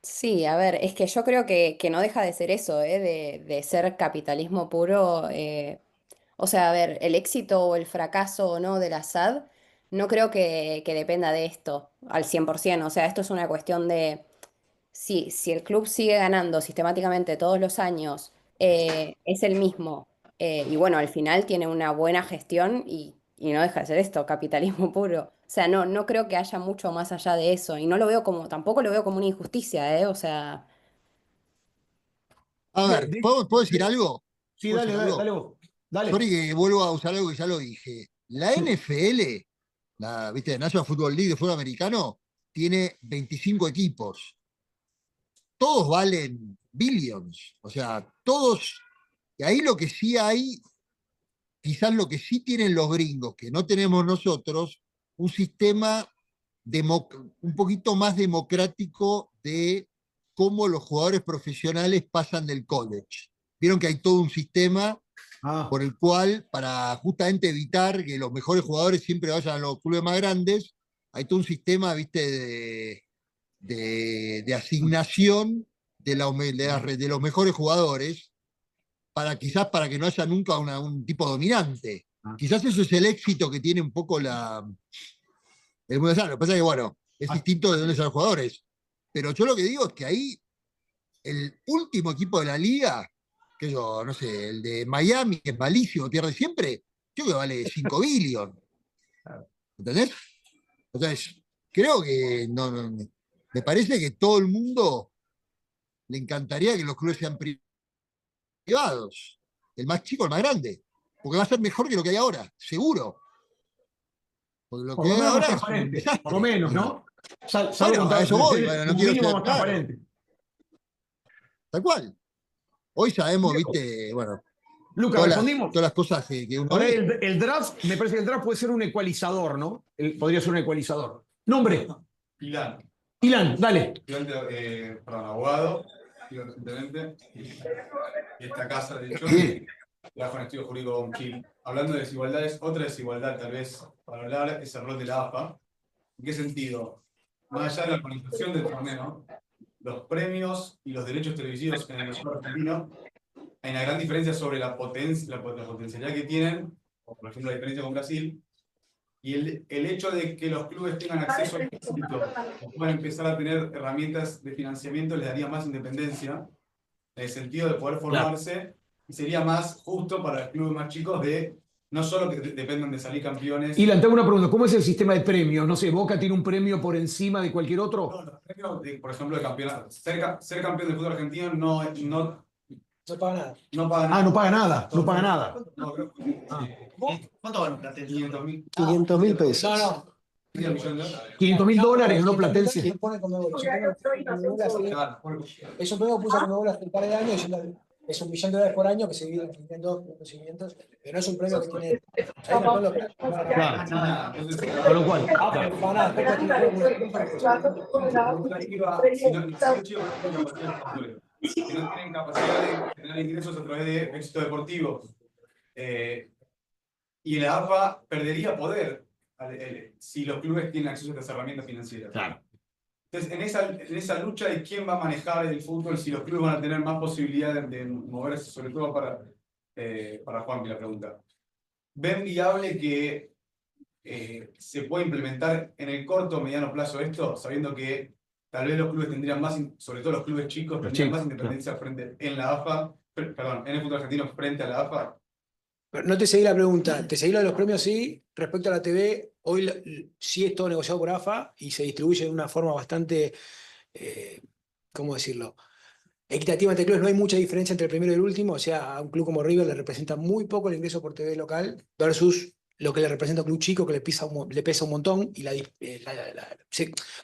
Speaker 2: Sí, a ver, es que yo creo que no deja de ser eso, de ser capitalismo puro. O sea, a ver, el éxito o el fracaso o no de la SAD no creo que dependa de esto al 100%. O sea, esto es una cuestión de si el club sigue ganando sistemáticamente todos los años, es el mismo Y bueno, al final tiene una buena gestión y no deja de ser esto, capitalismo puro. O sea, no creo que haya mucho más allá de eso. Y no lo veo como, tampoco lo veo como una injusticia, ¿eh? O sea,
Speaker 4: A ver, ¿puedo decir algo?
Speaker 1: Sí,
Speaker 4: ¿Puedo
Speaker 1: dale,
Speaker 4: decir
Speaker 1: dale,
Speaker 4: algo?
Speaker 1: dale vos. Dale.
Speaker 4: Sorry que vuelvo a usar algo que ya lo dije. La
Speaker 1: Sí.
Speaker 4: NFL, ¿viste? National Football League de fútbol americano, tiene 25 equipos. Todos valen billions. O sea, todos. Y ahí lo que sí hay, quizás lo que sí tienen los gringos, que no tenemos nosotros, un sistema un poquito más democrático de cómo los jugadores profesionales pasan del college. Vieron que hay todo un sistema
Speaker 1: Ah,
Speaker 4: por el cual, para justamente evitar que los mejores jugadores siempre vayan a los clubes más grandes, hay todo un sistema, viste, de asignación de los mejores jugadores, quizás para que no haya nunca un tipo dominante. Quizás eso es el éxito que tiene un poco el mundo. Lo que pasa es que, bueno, es distinto de dónde son los jugadores. Pero yo lo que digo es que ahí el último equipo de la liga, que yo, no sé, el de Miami, que es malísimo, pierde siempre, yo creo que vale 5 billones. ¿Entendés? Entonces, creo que me parece que todo el mundo le encantaría que los clubes sean privados. El más chico, el más grande. Porque va a ser mejor que lo que hay ahora, seguro. Porque lo
Speaker 1: por
Speaker 4: que
Speaker 1: lo
Speaker 4: hay
Speaker 1: menos más
Speaker 4: ahora es un
Speaker 1: transparente.
Speaker 4: desastre.
Speaker 1: Por lo menos, ¿no? Salvo
Speaker 4: Bueno,
Speaker 1: con
Speaker 4: a eso voy,
Speaker 1: excepciones,
Speaker 4: bueno, no
Speaker 1: un
Speaker 4: quiero
Speaker 1: mínimo
Speaker 4: ser
Speaker 1: más
Speaker 4: claro.
Speaker 1: transparente.
Speaker 4: Tal cual. Hoy sabemos, viste, bueno,
Speaker 1: Luca, respondimos.
Speaker 4: todas las cosas que uno
Speaker 1: Ahora
Speaker 4: ve.
Speaker 1: el draft, me parece que el draft puede ser un ecualizador, ¿no? Podría ser un ecualizador. Nombre.
Speaker 10: Ilan,
Speaker 1: Ilan, dale.
Speaker 10: estudiante, perdón, abogado, estudié recientemente, y esta casa, de hecho,
Speaker 1: Bien.
Speaker 10: trabajo en estudio jurídico con Chile. Hablando de desigualdades, otra desigualdad tal vez para hablar es el rol de la AFA. ¿En qué sentido? Más allá de la organización del torneo, los premios y los derechos televisivos en el fútbol argentino, hay una gran diferencia sobre la potencialidad que tienen, o por ejemplo la diferencia con Brasil, y el hecho de que los clubes tengan acceso al crédito, puedan empezar a tener herramientas de financiamiento, les daría más independencia, en el sentido de poder formarse, y sería más justo para los clubes más chicos de no solo que dependan de salir campeones.
Speaker 1: Ilan, te hago una pregunta. ¿Cómo es el sistema de premios? No sé, ¿Boca tiene un premio por encima de cualquier otro?
Speaker 10: No, los premios, por ejemplo, de campeonato. Ser campeón del fútbol argentino no
Speaker 5: paga nada.
Speaker 10: no paga nada.
Speaker 1: Ah, no paga nada. No paga nada.
Speaker 10: No, creo
Speaker 3: ¿Cuánto gana un Platense?
Speaker 10: 500.000.
Speaker 7: 500.000 pesos.
Speaker 5: No,
Speaker 10: Medio millón de dólares.
Speaker 1: $500.000, ¿no, Platense?
Speaker 5: ¿Quién pone Conmebol? Es un premio que puso Conmebol hace un par de años, es $1 millón por año que se divide en dos procedimientos, pero no es un premio que tiene.
Speaker 1: Con lo cual,
Speaker 10: Que no tienen capacidad de generar ingresos a través de éxito deportivo. Y la AFA perdería poder si los clubes tienen acceso a estas herramientas financieras.
Speaker 1: claro.
Speaker 10: Entonces, en esa lucha de quién va a manejar el fútbol, si los clubes van a tener más posibilidad de moverse, sobre todo para Juan, la pregunta. ¿Ven viable que se pueda implementar en el corto o mediano plazo esto, sabiendo que tal vez los clubes tendrían más, sobre todo los clubes chicos, tendrían más independencia frente en la AFA, perdón, en el fútbol argentino frente a la AFA?
Speaker 5: No te seguí la pregunta, te seguí lo de los premios, sí. Respecto a la TV, hoy sí es todo negociado por AFA y se distribuye de una forma bastante, ¿cómo decirlo? Equitativa entre clubes. No hay mucha diferencia entre el primero y el último. O sea, a un club como River le representa muy poco el ingreso por TV local versus lo que le representa a un club chico que le pesa un montón. Y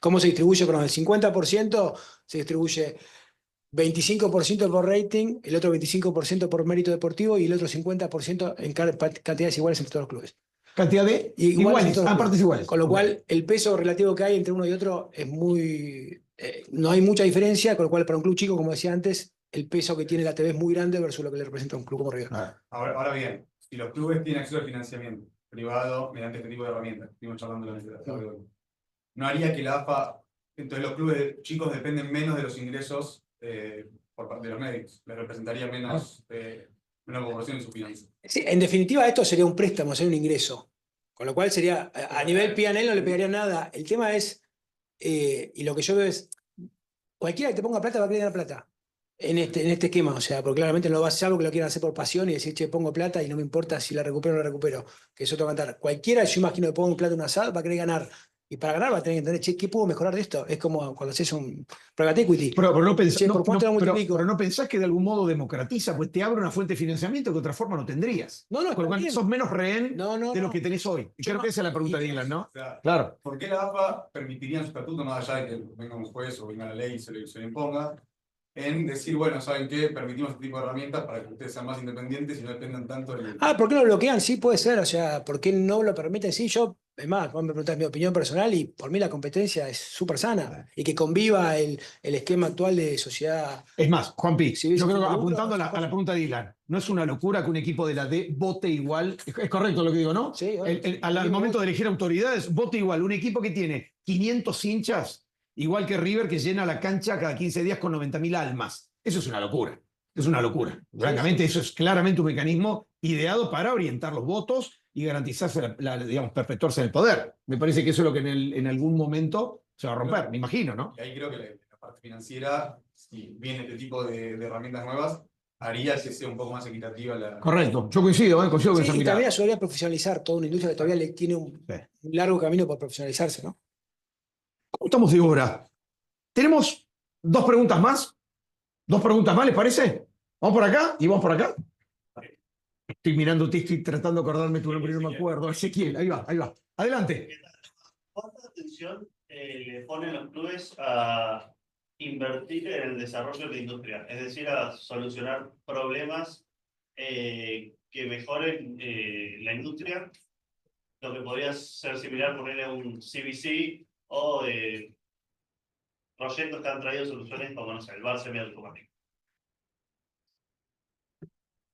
Speaker 5: cómo se distribuye con el 50% se distribuye 25% por rating, el otro 25% por mérito deportivo y el otro 50% en cantidades iguales entre todos los clubes.
Speaker 1: Cantidad de iguales, partes iguales.
Speaker 5: Con lo cual, el peso relativo que hay entre uno y otro es muy... no hay mucha diferencia, con lo cual para un club chico, como decía antes, el peso que tiene la TV es muy grande versus lo que le representa a un club como River.
Speaker 10: Ahora bien, si los clubes tienen acceso al financiamiento privado mediante este tipo de herramientas, estuvimos charlando no haría que la AFA, entonces los clubes chicos dependen menos de los ingresos por parte de los medios, les representaría menos proporción en su finanzas.
Speaker 5: Sí, en definitiva, esto sería un préstamo, sería un ingreso. Con lo cual sería, a nivel P&L no le pegaría nada. El tema es, y lo que yo veo es, cualquiera que te ponga plata va a querer ganar plata. en este esquema, o sea, porque claramente no va a ser algo que lo quieran hacer por pasión y decir, che, pongo plata y no me importa si la recupero o no la recupero, que eso te va a cantar. Cualquiera, yo imagino que pongo plata en un asado, va a querer ganar. Y para ganar va a tener que entender, che, ¿qué puedo mejorar de esto? Es como cuando haces un private equity.
Speaker 1: Pero no pensás,
Speaker 5: Che, ¿por cuánto lo multiplico?
Speaker 1: pero no pensás que de algún modo democratiza, pues te abre una fuente de financiamiento que de otra forma no tendrías.
Speaker 5: No, no,
Speaker 1: Con lo
Speaker 5: está
Speaker 1: cual
Speaker 5: bien.
Speaker 1: sos menos rehén
Speaker 5: No, no,
Speaker 1: de lo
Speaker 5: no.
Speaker 1: que tenés hoy. Y creo que esa es la pregunta de Dylan, ¿no?
Speaker 10: O sea,
Speaker 1: Claro.
Speaker 10: ¿por qué la AFA permitiría en su estatuto, más allá de que venga un juez o venga la ley y se le imponga, en decir, bueno, ¿saben qué? Permitimos este tipo de herramientas para que ustedes sean más independientes y no dependan tanto del...
Speaker 5: ¿Por qué lo bloquean? Sí, puede ser. O sea, ¿por qué no lo permiten? Sí, yo, es más, vos me preguntás mi opinión personal y por mí la competencia es súper sana. Y que conviva el esquema actual de sociedad.
Speaker 1: Es más, Juanpi,
Speaker 5: Civil
Speaker 1: yo creo que
Speaker 5: sin lucro,
Speaker 1: apuntando a la pregunta de Dylan, no es una locura que un equipo de la D vote igual. Es correcto lo que digo, ¿no?
Speaker 5: Sí,
Speaker 1: Al momento de elegir autoridades, vote igual. Un equipo que tiene 500 hinchas, igual que River, que llena la cancha cada 15 días con 90.000 almas. Eso es una locura. Es una locura. Francamente, eso es claramente un mecanismo ideado para orientar los votos y garantizarse, digamos, perpetuarse en el poder. Me parece que eso es lo que en algún momento se va a romper, me imagino, ¿no?
Speaker 10: Y ahí creo que la parte financiera, si viene este tipo de herramientas nuevas, haría que sea un poco más equitativa la...
Speaker 1: Correcto. Yo coincido con
Speaker 5: Sí,
Speaker 1: esa
Speaker 5: y
Speaker 1: mirada.
Speaker 5: también ayudaría a profesionalizar toda una industria que todavía le tiene un largo camino para profesionalizarse, ¿no?
Speaker 1: ¿Cómo estamos de hora? Tenemos 2 preguntas más. 2 preguntas más, ¿les parece? Vamos por acá y vamos por acá. Estoy mirándote, estoy tratando de acordarme tu nombre, no me acuerdo. Ezequiel, ahí va, ahí va. Adelante.
Speaker 11: ¿Cuánta atención le ponen los clubes a invertir en el desarrollo de la industria? Es decir, a solucionar problemas que mejoren la industria, lo que podría ser similar, ponerle a un CBC o proyectos que han traído soluciones como, no sé, el bar semiautomático.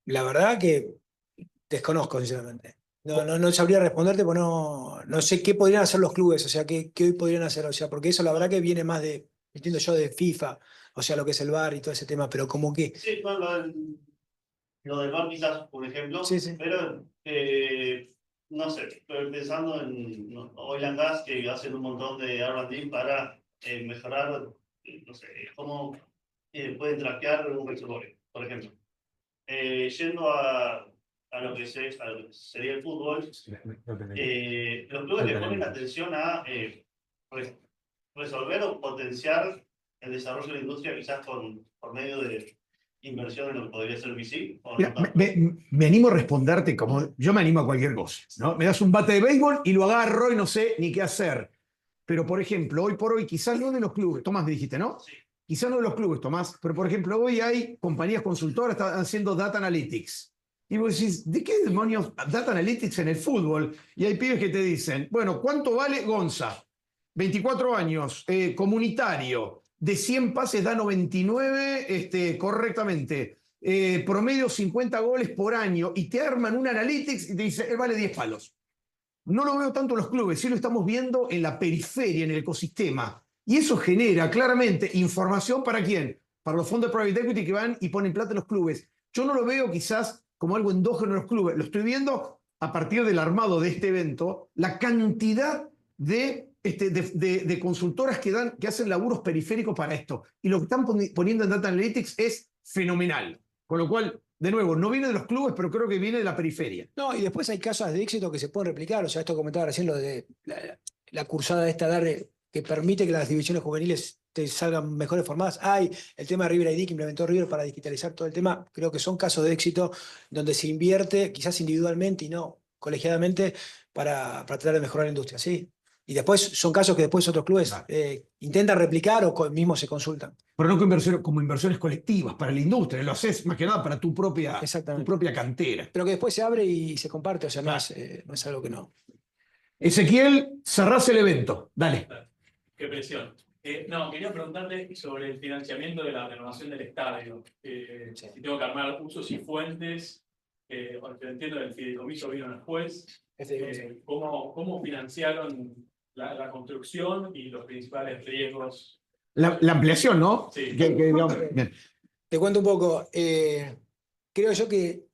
Speaker 5: La verdad que desconozco, sinceramente. No sabría responderte porque no sé qué podrían hacer los clubes, o sea, qué hoy podrían hacer, o sea, porque eso la verdad que viene más de, entiendo yo, de FIFA, o sea, lo que es el VAR y todo ese tema, pero como que...
Speaker 11: Sí, bueno, lo del bar quizás, por ejemplo,
Speaker 5: Sí, sí.
Speaker 11: pero no sé, estoy pensando en Oil and Gas, que hacen un montón de R&D para mejorar, no sé, cómo pueden traquear un reservorio, por ejemplo. Yendo a lo que sería el fútbol, los clubes le ponen atención a resolver o potenciar el desarrollo de la industria, quizás por medio de inversión en lo que podría ser VC. ¿O
Speaker 1: Mira,
Speaker 11: no tanto?
Speaker 1: me animo a responderte como yo me animo a cualquier cosa, ¿no? Me das un bate de béisbol y lo agarro y no sé ni qué hacer. Pero, por ejemplo, hoy por hoy, quizás no de los clubes, Tomás me dijiste, ¿no?
Speaker 11: Sí.
Speaker 1: Quizás no de los clubes, Tomás, pero por ejemplo, hoy hay compañías consultoras que están haciendo data analytics. Y vos decís, ¿de qué demonios data analytics en el fútbol? Y hay pibes que te dicen, bueno, ¿cuánto vale Gonza? 24 años, comunitario, de 100 pases da 99 correctamente, promedio 50 goles por año, y te arman un analytics y te dicen, él vale 10 palos. No lo veo tanto en los clubes, sí lo estamos viendo en la periferia, en el ecosistema. Y eso genera claramente información para quién, para los fondos de private equity que van y ponen plata en los clubes. Yo no lo veo quizás como algo endógeno en los clubes, lo estoy viendo a partir del armado de este evento, la cantidad de consultoras que hacen laburos periféricos para esto. Y lo que están poniendo en Data Analytics es fenomenal. Con lo cual, de nuevo, no viene de los clubes, pero creo que viene de la periferia.
Speaker 5: No, y después hay casos de éxito que se pueden replicar, o sea, esto comentaba recién lo de la cursada esta que permite que las divisiones juveniles te salgan mejores formadas. Hay el tema de River ID que implementó River para digitalizar todo el tema. Creo que son casos de éxito donde se invierte, quizás individualmente y no colegiadamente, para tratar de mejorar la industria, ¿sí? Y después son casos que después otros clubes intentan replicar o mismos se consultan.
Speaker 1: Pero no como inversiones colectivas para la industria, lo haces más que nada para tu propia cantera.
Speaker 5: Pero que después se abre y se comparte, o sea, no es algo que no.
Speaker 1: Ezequiel, cerrás el evento. Dale.
Speaker 9: Qué presión. No, quería preguntarte sobre el financiamiento de la renovación del estadio. Si tengo que armar usos y fuentes, porque entiendo que el fideicomiso vino después. ¿Cómo financiaron la construcción y los principales riesgos?
Speaker 1: La ampliación, ¿no?
Speaker 9: Sí.
Speaker 1: Digamos, bien.
Speaker 5: Te cuento un poco. Creo yo que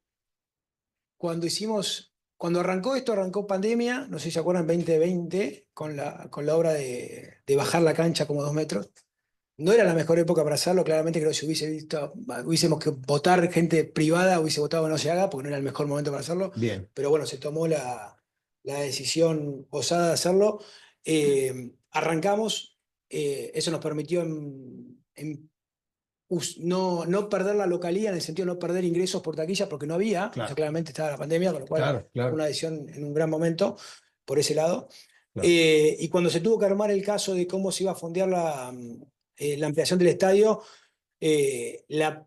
Speaker 5: cuando arrancó pandemia, no sé si se acuerdan, 2020, con la obra de bajar la cancha como 2 metros. No era la mejor época para hacerlo, claramente creo que si hubiésemos que votar gente privada, hubiese votado que no se haga, porque no era el mejor momento para hacerlo.
Speaker 1: Bien.
Speaker 5: Pero bueno, se tomó la decisión osada de hacerlo. Arrancamos, eso nos permitió no perder la localía, en el sentido de no perder ingresos por taquilla, porque no había,
Speaker 1: Claro.
Speaker 5: o sea, claramente estaba la pandemia, con lo cual
Speaker 1: Claro, claro.
Speaker 5: fue una decisión en un gran momento por ese lado.
Speaker 1: Claro.
Speaker 5: Y cuando se tuvo que armar el caso de cómo se iba a fondear la ampliación del estadio, la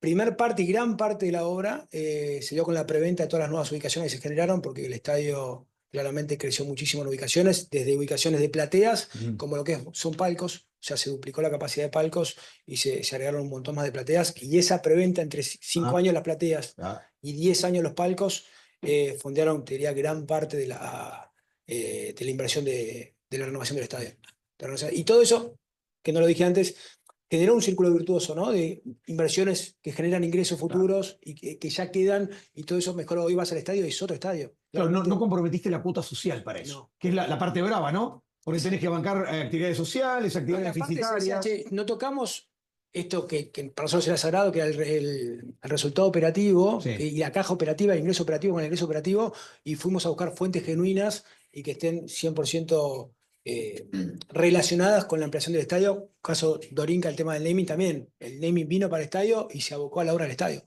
Speaker 5: primer parte y gran parte de la obra se dio con la preventa de todas las nuevas ubicaciones que se generaron, porque el estadio claramente creció muchísimo en ubicaciones, desde ubicaciones de plateas, como lo que son palcos, o sea, se duplicó la capacidad de palcos y se agregaron un montón más de plateas, y esa preventa entre 5 años las plateas y 10 años los palcos fondearon, te diría, gran parte de la inversión de la renovación del estadio. Y todo eso, que no lo dije antes, generó un círculo virtuoso, ¿no? De inversiones que generan ingresos futuros y que ya quedan, y todo eso mejoró. Hoy vas al estadio y es otro estadio.
Speaker 1: Claro, no comprometiste la cuota social para eso,
Speaker 5: No.
Speaker 1: que es la parte brava, ¿no? Porque tenés que bancar actividades sociales, actividades
Speaker 5: Aparte se decía,
Speaker 1: deficitarias.
Speaker 5: che, no tocamos esto que para nosotros era sagrado, que era el resultado operativo,
Speaker 1: Sí.
Speaker 5: y la caja operativa, el ingreso operativo con el ingreso operativo, y fuimos a buscar fuentes genuinas y que estén 100% relacionadas con la ampliación del estadio. Caso Dorinca, el tema del naming también. El naming vino para el estadio y se abocó a la obra del estadio,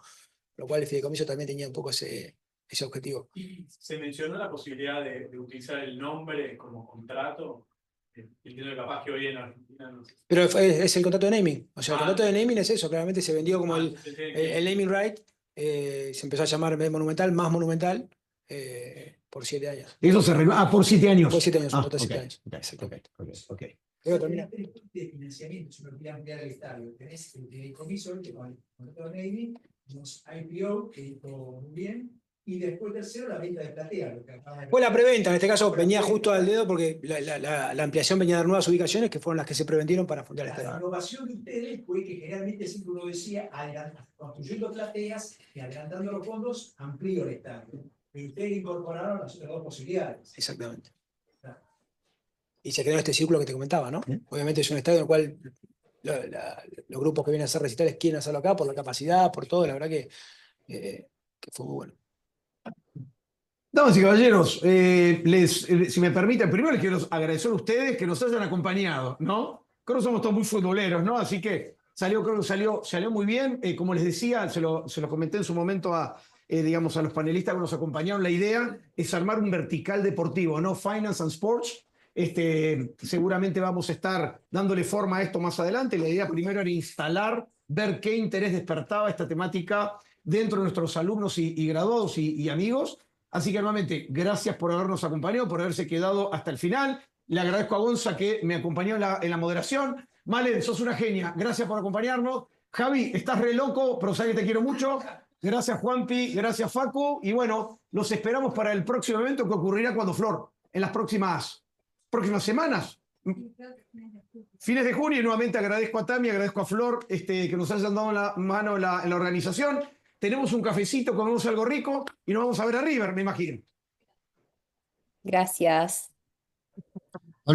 Speaker 5: lo cual el fideicomiso también tenía un poco ese objetivo.
Speaker 6: Y se mencionó la posibilidad de utilizar el nombre como contrato. Entiendo que capaz que hoy en Argentina no sé.
Speaker 5: Pero es el contrato de naming. O sea, el
Speaker 6: Ah.
Speaker 5: contrato de naming es eso. Claramente se vendió como el
Speaker 6: el
Speaker 5: naming right. Se empezó a llamar en vez de Monumental, más Monumental, por 7 años.
Speaker 1: Eso se renueva. Por 7 años.
Speaker 5: Por 7 años, un
Speaker 1: Ah,
Speaker 5: contrato de
Speaker 1: ok,
Speaker 5: 7 años.
Speaker 1: ok,
Speaker 5: Exactamente.
Speaker 1: ok.
Speaker 5: Creo que termina.
Speaker 12: De financiamiento, si uno quiere ampliar el estadio, tenés el fideicomiso que con el contrato de naming, los IPO, que hizo muy bien, y después tercero la venta de platea. Lo que acaba de...
Speaker 5: Fue la preventa, en este caso venía justo al dedo porque la ampliación venía de nuevas ubicaciones que fueron las que se prevendieron para fundar el
Speaker 12: La
Speaker 5: estadio.
Speaker 12: innovación de ustedes fue que generalmente siempre uno decía, construyendo plateas y adelantando los fondos, amplío el estadio. Pero ustedes incorporaron las otras dos posibilidades.
Speaker 5: Exactamente. Y se creó este círculo que te comentaba, ¿no? Obviamente es un estadio en el cual los grupos que vienen a hacer recitales quieren hacerlo acá por la capacidad, por todo, la verdad que fue muy bueno.
Speaker 1: Damas y caballeros, si me permiten, primero les quiero agradecer a ustedes que nos hayan acompañado, ¿no? Creo que somos todos muy futboleros, ¿no? Así que creo que salió muy bien. Como les decía, se lo comenté en su momento digamos, a los panelistas que nos acompañaron. La idea es armar un vertical deportivo, ¿no? Finance and Sports. Seguramente vamos a estar dándole forma a esto más adelante. La idea primero era instalar, ver qué interés despertaba esta temática dentro de nuestros alumnos y graduados y amigos. Así que nuevamente, gracias por habernos acompañado, por haberse quedado hasta el final. Le agradezco a Gonza que me acompañó en la moderación. Malen, sos una genia. Gracias por acompañarnos. Javi, estás re loco, pero sabes que te quiero mucho. Gracias, Juanpi. Gracias, Facu. Y bueno, los esperamos para el próximo evento que ocurrirá cuando Flor, en las próximas semanas. Fines de junio. Y nuevamente agradezco a Tami, agradezco a Flor que nos hayan dado la mano en la organización. Tenemos un cafecito, comemos algo rico y nos vamos a ver a River, me imagino.
Speaker 2: Gracias.